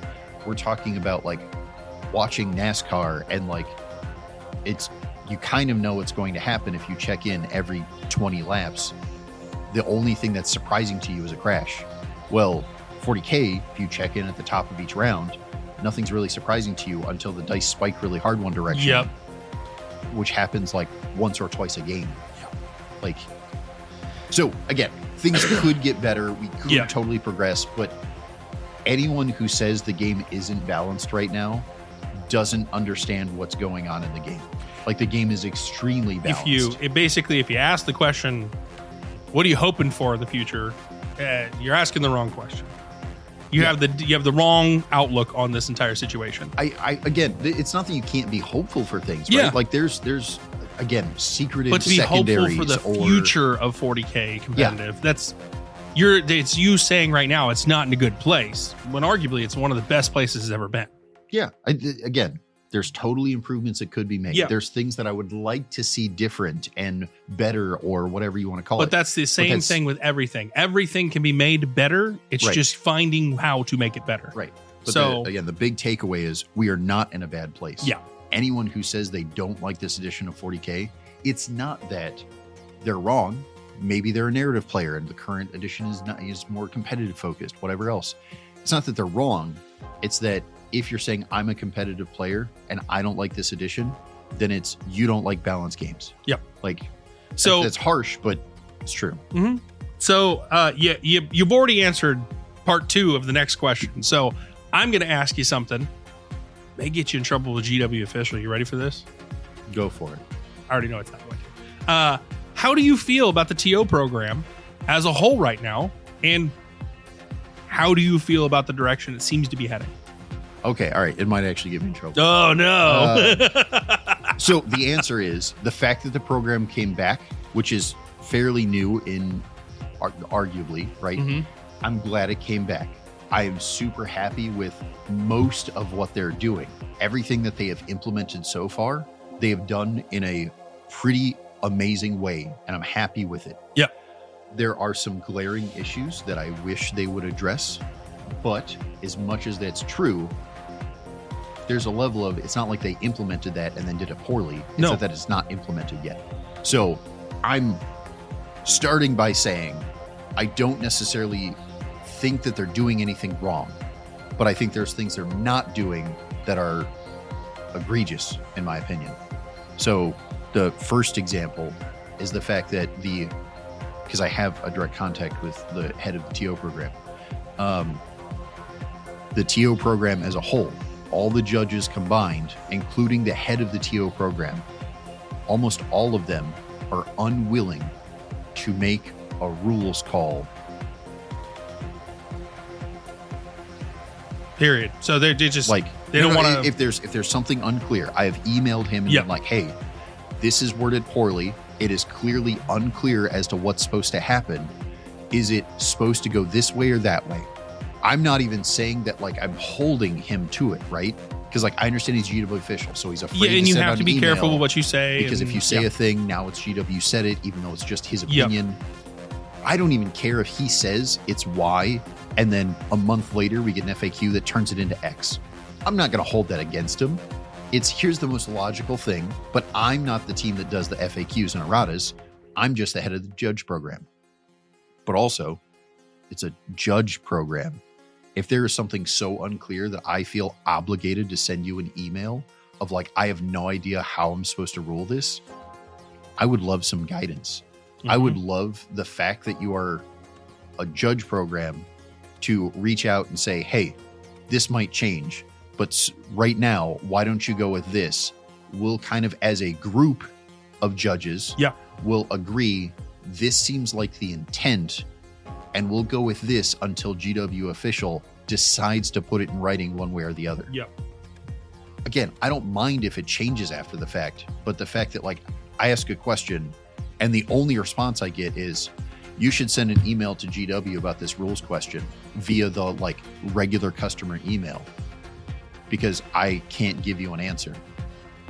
Speaker 5: we're talking about like watching NASCAR, and like, you kind of know what's going to happen if you check in every 20 laps. The only thing that's surprising to you is a crash. Well, 40K, if you check in at the top of each round, nothing's really surprising to you until the dice spike really hard one direction.
Speaker 4: Yep.
Speaker 5: Which happens like once or twice a game. Like, so again, things could get better. We could totally progress, but anyone who says the game isn't balanced right now doesn't understand what's going on in the game. Like, the game is extremely balanced.
Speaker 4: If you ask the question, what are you hoping for in the future? You're asking the wrong question. You have the wrong outlook on this entire situation.
Speaker 5: Again, it's not that you can't be hopeful for things, right?
Speaker 4: Yeah.
Speaker 5: Like, there's again, secretive
Speaker 4: but to be hopeful
Speaker 5: secondaries
Speaker 4: for the future of 40K competitive, it's you saying right now it's not in a good place, when arguably it's one of the best places it's ever been.
Speaker 5: Yeah. Again, there's totally improvements that could be made.
Speaker 4: Yeah.
Speaker 5: There's things that I would like to see different and better, or whatever you want to call it.
Speaker 4: But that's the same thing with everything. Everything can be made better. It's just finding how to make it better.
Speaker 5: Right. But
Speaker 4: so
Speaker 5: again, the big takeaway is we are not in a bad place.
Speaker 4: Yeah.
Speaker 5: Anyone who says they don't like this edition of 40K, it's not that they're wrong. Maybe they're a narrative player and the current edition is more competitive focused, whatever else. It's not that they're wrong. It's that if you're saying I'm a competitive player and I don't like this edition, then it's you don't like balanced games.
Speaker 4: Yep.
Speaker 5: Like,
Speaker 4: so
Speaker 5: that's harsh, but it's true.
Speaker 4: Mm-hmm. So you've already answered part 2 of the next question. So I'm going to ask you something. May get you in trouble with GW Official. You ready for this?
Speaker 5: Go for it.
Speaker 4: I already know it's not going to. How do you feel about the TO program as a whole right now? And how do you feel about the direction it seems to be heading?
Speaker 5: Okay, all right. It might actually get me in trouble.
Speaker 4: Oh, no.
Speaker 5: So the answer is the fact that the program came back, which is fairly new in arguably, right?
Speaker 4: Mm-hmm.
Speaker 5: I'm glad it came back. I am super happy with most of what they're doing. Everything that they have implemented so far, they have done in a pretty amazing way, and I'm happy with it.
Speaker 4: Yep.
Speaker 5: There are some glaring issues that I wish they would address, but as much as that's true, there's a level of, it's not like they implemented that and then did it poorly. It's that it's not implemented yet. So I'm starting by saying I don't necessarily think that they're doing anything wrong, but I think there's things they're not doing that are egregious, in my opinion. So the first example is the fact that because I have a direct contact with the head of the TO program, the TO program as a whole, all the judges combined, including the head of the TO program, almost all of them are unwilling to make a rules call.
Speaker 4: Period. So they just
Speaker 5: like
Speaker 4: they don't want to.
Speaker 5: If there's something unclear, I have emailed him and been like, hey, this is worded poorly. It is clearly unclear as to what's supposed to happen. Is it supposed to go this way or that way? I'm not even saying that like I'm holding him to it, right? Because like I understand he's GW official, so he's afraid.
Speaker 4: Yeah, and
Speaker 5: to
Speaker 4: you
Speaker 5: send
Speaker 4: have
Speaker 5: out
Speaker 4: to
Speaker 5: an
Speaker 4: be careful
Speaker 5: email,
Speaker 4: with what you say.
Speaker 5: Because if you say a thing, now it's GW said it, even though it's just his opinion. I don't even care if he says it's Y, and then a month later we get an FAQ that turns it into X. I'm not going to hold that against him. It's here's the most logical thing, but I'm not the team that does the FAQs and erratas. I'm just the head of the judge program. But also, it's a judge program. If there is something so unclear that I feel obligated to send you an email of like, I have no idea how I'm supposed to rule this, I would love some guidance. Mm-hmm. I would love the fact that you are a judge program to reach out and say, hey, this might change, but right now, why don't you go with this? We'll kind of, as a group of judges, will agree this seems like the intent, and we'll go with this until GW official decides to put it in writing one way or the other.
Speaker 4: Yep.
Speaker 5: Again, I don't mind if it changes after the fact, but the fact that like I ask a question and the only response I get is, you should send an email to GW about this rules question via the like regular customer email because I can't give you an answer.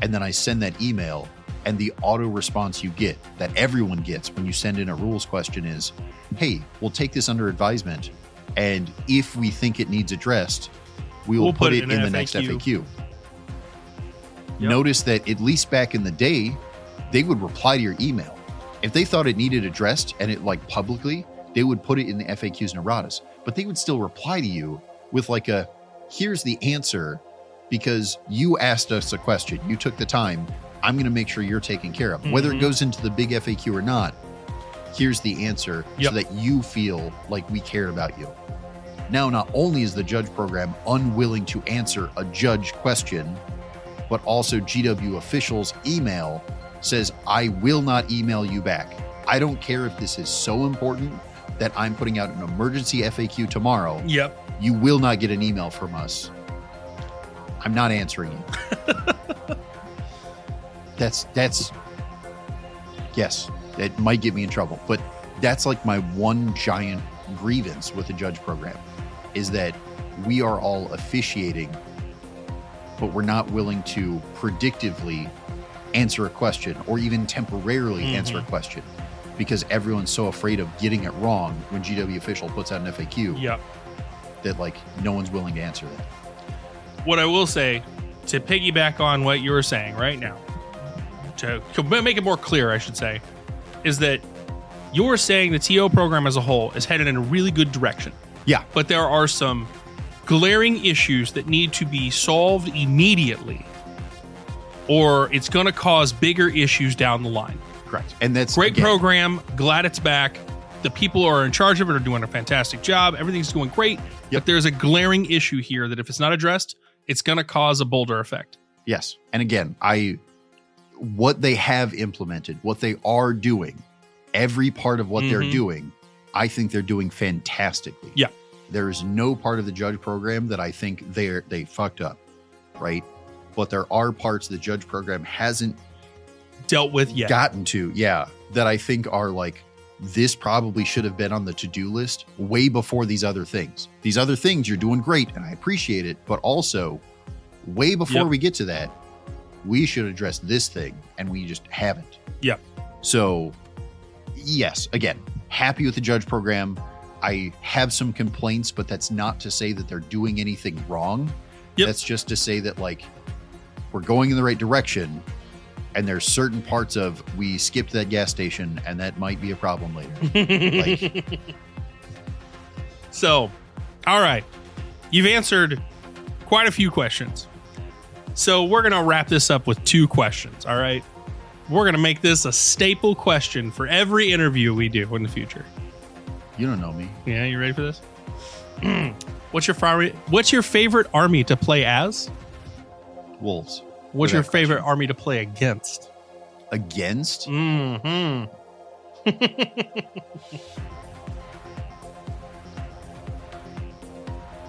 Speaker 5: And then I send that email, and the auto response you get that everyone gets when you send in a rules question is, hey, we'll take this under advisement, and if we think it needs addressed, we'll put it in the next FAQ. Yep. Notice that at least back in the day, they would reply to your email. If they thought it needed addressed and it like publicly, they would put it in the FAQs and erratas, but they would still reply to you with like a, here's the answer because you asked us a question. You took the time. I'm going to make sure you're taken care of. Mm-hmm. Whether it goes into the big FAQ or not, here's the answer so that you feel like we care about you. Now, not only is the judge program unwilling to answer a judge question, but also GW officials email says, I will not email you back. I don't care if this is so important that I'm putting out an emergency FAQ tomorrow.
Speaker 4: Yep.
Speaker 5: You will not get an email from us. I'm not answering you. That's yes, it might get me in trouble, but that's like my one giant grievance with the judge program is that we are all officiating but we're not willing to predictively answer a question or even temporarily answer a question because everyone's so afraid of getting it wrong when GW Official puts out an FAQ
Speaker 4: Yep.
Speaker 5: that like no one's willing to answer that.
Speaker 4: What I will say, to piggyback on what you were saying right now, to make it more clear, I should say, is that you're saying the TO program as a whole is headed in a really good direction.
Speaker 5: Yeah.
Speaker 4: But there are some glaring issues that need to be solved immediately, or it's going to cause bigger issues down the line.
Speaker 5: Correct. And that's
Speaker 4: Great
Speaker 5: again,
Speaker 4: program. Glad it's back. The people who are in charge of it are doing a fantastic job. Everything's going great. But there's a glaring issue here that if it's not addressed, it's going to cause a boulder effect.
Speaker 5: Yes. And again, what they have implemented, what they are doing, every part of what they're doing, I think they're doing fantastically.
Speaker 4: Yeah.
Speaker 5: There is no part of the judge program that I think they fucked up, right? But there are parts the judge program hasn't
Speaker 4: dealt with yet.
Speaker 5: Gotten to, that I think are like, this probably should have been on the to-do list way before these other things. These other things, you're doing great, and I appreciate it, but also, way before we get to that, we should address this thing, and we just haven't.
Speaker 4: Yep.
Speaker 5: So, yes, again, happy with the judge program. I have some complaints, but that's not to say that they're doing anything wrong.
Speaker 4: Yep.
Speaker 5: That's just to say that, like, we're going in the right direction, and there's certain parts of we skipped that gas station, and that might be a problem later.
Speaker 4: So, all right. You've answered quite a few questions. So we're going to wrap this up with 2 questions, all right? We're going to make this a staple question for every interview we do in the future.
Speaker 5: You don't know me.
Speaker 4: Yeah, you ready for this? What's your favorite army to play as?
Speaker 5: Wolves.
Speaker 4: What's your favorite army to play against?
Speaker 5: Against?
Speaker 4: Mm-hmm.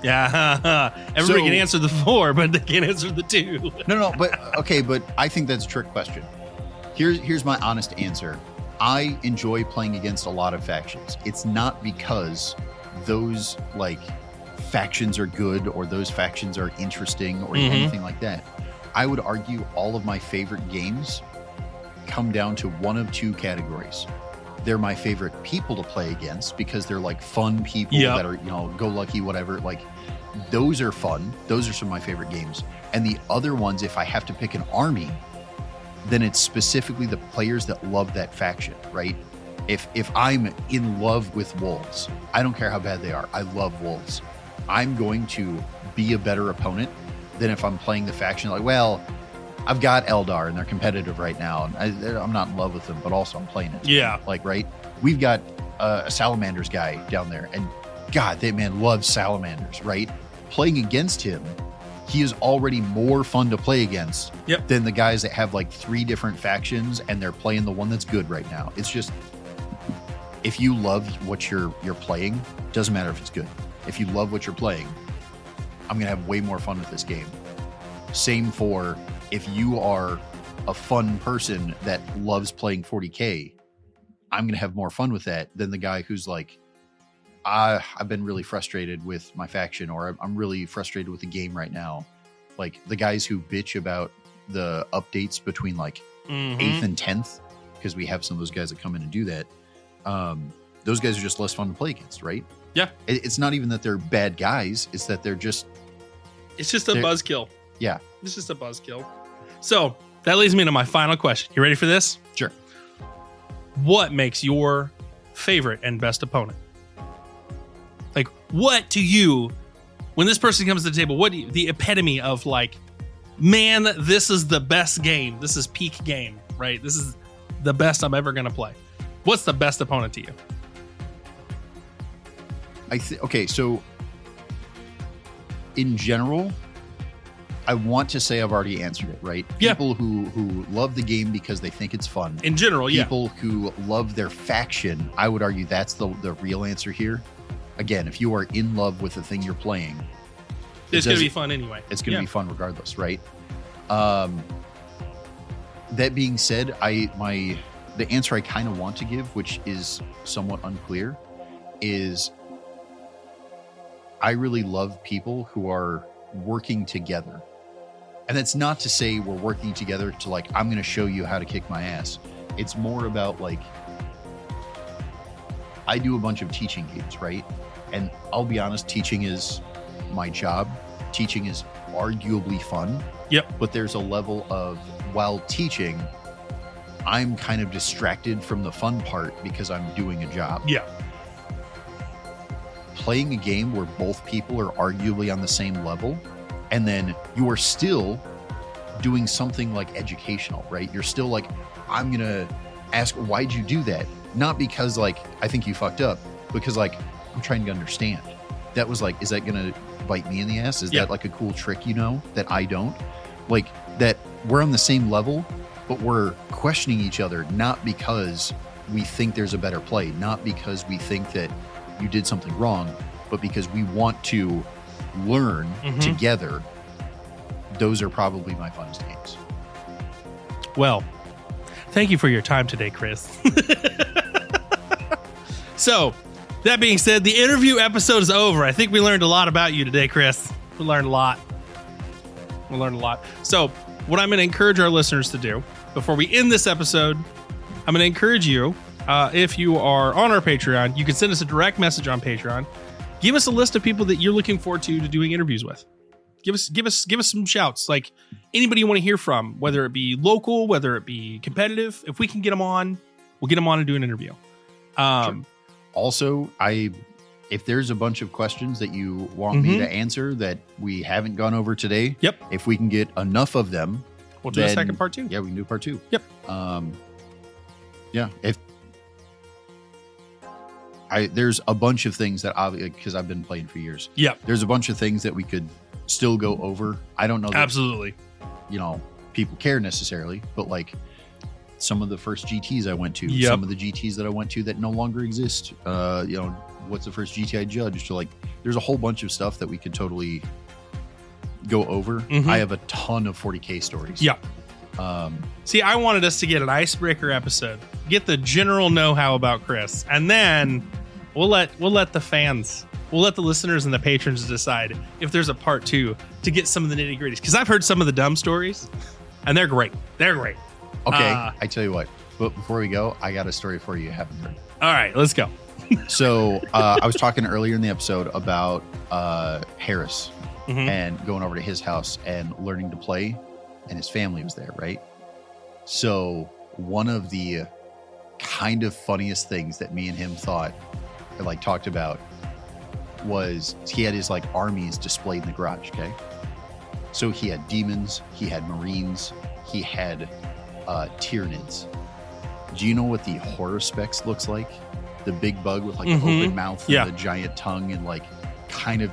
Speaker 4: Yeah. Everybody can answer the 4, but they can't answer the 2.
Speaker 5: No, but okay, but I think that's a trick question. Here's my honest answer. I enjoy playing against a lot of factions. It's not because those like factions are good or those factions are interesting or anything like that. I would argue all of my favorite games come down to one of 2 categories. They're my favorite people to play against because they're like fun people that are, go lucky, whatever. Like those are fun. Those are some of my favorite games. And the other ones, if I have to pick an army, then it's specifically the players that love that faction, right? If I'm in love with wolves, I don't care how bad they are. I love wolves. I'm going to be a better opponent than if I'm playing the faction like, well, I've got Eldar and they're competitive right now. And I'm not in love with them, but also I'm playing it.
Speaker 4: Yeah.
Speaker 5: Like, right? We've got a Salamanders guy down there and God, that man loves Salamanders, right? Playing against him, he is already more fun to play against than the guys that have like 3 different factions and they're playing the one that's good right now. It's just, if you love what you're playing, doesn't matter if it's good. If you love what you're playing, I'm going to have way more fun with this game. Same for if you are a fun person that loves playing 40K, I'm going to have more fun with that than the guy who's like, I've been really frustrated with my faction, or I'm really frustrated with the game right now. Like the guys who bitch about the updates between like 8th and 10th, because we have some of those guys that come in and do that. Those guys are just less fun to play against, right?
Speaker 4: Yeah.
Speaker 5: It's not even that they're bad guys. It's that they're just...
Speaker 4: It's just a buzzkill.
Speaker 5: Yeah.
Speaker 4: It's just a buzzkill. So that leads me to my final question. You ready for this?
Speaker 5: Sure.
Speaker 4: What makes your favorite and best opponent? Like, what to you, when this person comes to the table, the epitome of like, man, this is the best game. This is peak game, right? This is the best I'm ever going to play. What's the best opponent to you?
Speaker 5: Okay, so in general, I want to say I've already answered it, right?
Speaker 4: Yeah.
Speaker 5: People who love the game because they think it's fun.
Speaker 4: In general,
Speaker 5: People who love their faction, I would argue that's the real answer here. Again, if you are in love with the thing you're playing,
Speaker 4: it's going to be fun anyway.
Speaker 5: It's going to be fun regardless, right? That being said, the answer I kind of want to give, which is somewhat unclear, is I really love people who are working together. And that's not to say we're working together to like, I'm going to show you how to kick my ass. It's more about like, I do a bunch of teaching games, right? And I'll be honest, teaching is my job. Teaching is arguably fun.
Speaker 4: Yep.
Speaker 5: But there's a level of, while teaching, I'm kind of distracted from the fun part because I'm doing a job.
Speaker 4: Yeah.
Speaker 5: Playing a game where both people are arguably on the same level, and then you are still doing something like educational, right? You're still like, I'm going to ask, why'd you do that? Not because like, I think you fucked up, because like, I'm trying to understand. That was like, is that going to bite me in the ass? Is that like a cool trick, you know, that I don't? Like that we're on the same level, but we're questioning each other, not because we think there's a better play, not because we think that you did something wrong, but because we want to learn together. Those are probably my funnest games.
Speaker 4: Well, thank you for your time today, Chris. So, that being said, the interview episode is over. I think we learned a lot about you today, Chris. We learned a lot. So, what I'm going to encourage our listeners to do before we end this episode, I'm going to encourage you, if you are on our Patreon, you can send us a direct message on Patreon. Give us a list of people that you're looking forward to doing interviews with. Give us some shouts, like anybody you want to hear from, whether it be local, whether it be competitive. If we can get them on, we'll get them on and do an interview.
Speaker 5: Sure. Also, if there's a bunch of questions that you want me to answer that we haven't gone over today, if we can get enough of them,
Speaker 4: we'll do a second part 2.
Speaker 5: Yeah, we can do part 2.
Speaker 4: Yep.
Speaker 5: Yeah. There's a bunch of things that obviously, because I've been playing for years.
Speaker 4: Yeah.
Speaker 5: There's a bunch of things that we could still go over. I don't know. That,
Speaker 4: absolutely.
Speaker 5: You know, people care necessarily, but like some of the first GTs I went to, some of the GTs that I went to that no longer exist. You know, what's the first GT I judged? So like, there's a whole bunch of stuff that we could totally go over. I have a ton of 40K stories.
Speaker 4: Yeah. See, I wanted us to get an icebreaker episode, get the general know-how about Chris, and then we'll let the fans, we'll let the listeners and the patrons decide if there's a part 2 to get some of the nitty-gritties. Because I've heard some of the dumb stories, and they're great.
Speaker 5: Okay, I tell you what. But before we go, I got a story for you haven't heard.
Speaker 4: All right, let's go.
Speaker 5: So I was talking earlier in the episode about Harris and going over to his house and learning to play, and his family was there, right? So one of the kind of funniest things that me and him thought, or like talked about, was he had his like armies displayed in the garage, okay? So he had demons, he had marines, he had Tyranids. Do you know what the Horospex looks like? The big bug with like an open mouth and a giant tongue and like kind of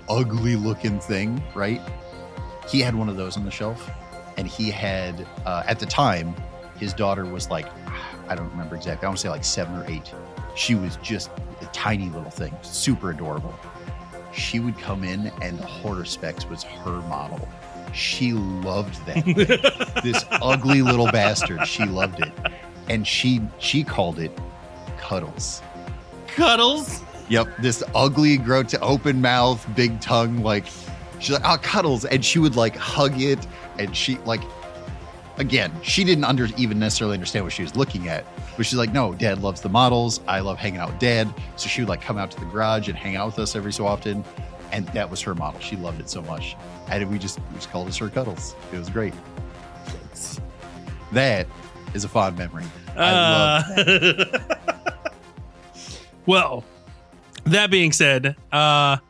Speaker 5: ugly looking thing, right? He had one of those on the shelf, and he had, at the time, his daughter was like, I don't remember exactly, I want to say like 7 or 8. She was just a tiny little thing, super adorable. She would come in and the Horospex was her model. She loved that thing. This ugly little bastard, she loved it. And she called it Cuddles.
Speaker 4: Cuddles?
Speaker 5: Yep, this ugly, open mouth, big tongue, like, she's like, oh, Cuddles. And she would like hug it. And she like, again, she didn't even necessarily understand what she was looking at. But she's like, no, Dad loves the models. I love hanging out with Dad. So she would like come out to the garage and hang out with us every so often. And that was her model. She loved it so much. And we just called us her Cuddles. It was great. That is a fond memory. I love that.
Speaker 4: Well, that being said, I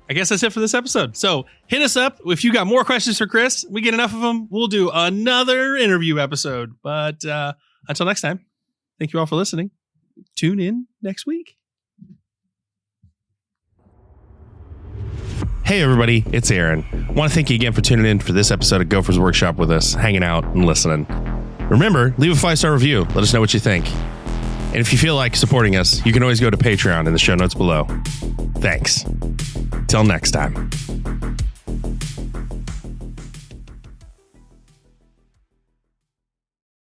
Speaker 4: guess that's it for this episode. So hit us up. If you got more questions for Chris, we get enough of them, we'll do another interview episode. But until next time, thank you all for listening. Tune in next week. Hey everybody, it's Aaron. I want to thank you again for tuning in for this episode of Gopher's Workshop with us, hanging out and listening. Remember, leave a 5-star review. Let us know what you think. And if you feel like supporting us, you can always go to Patreon in the show notes below. Thanks. Till next time.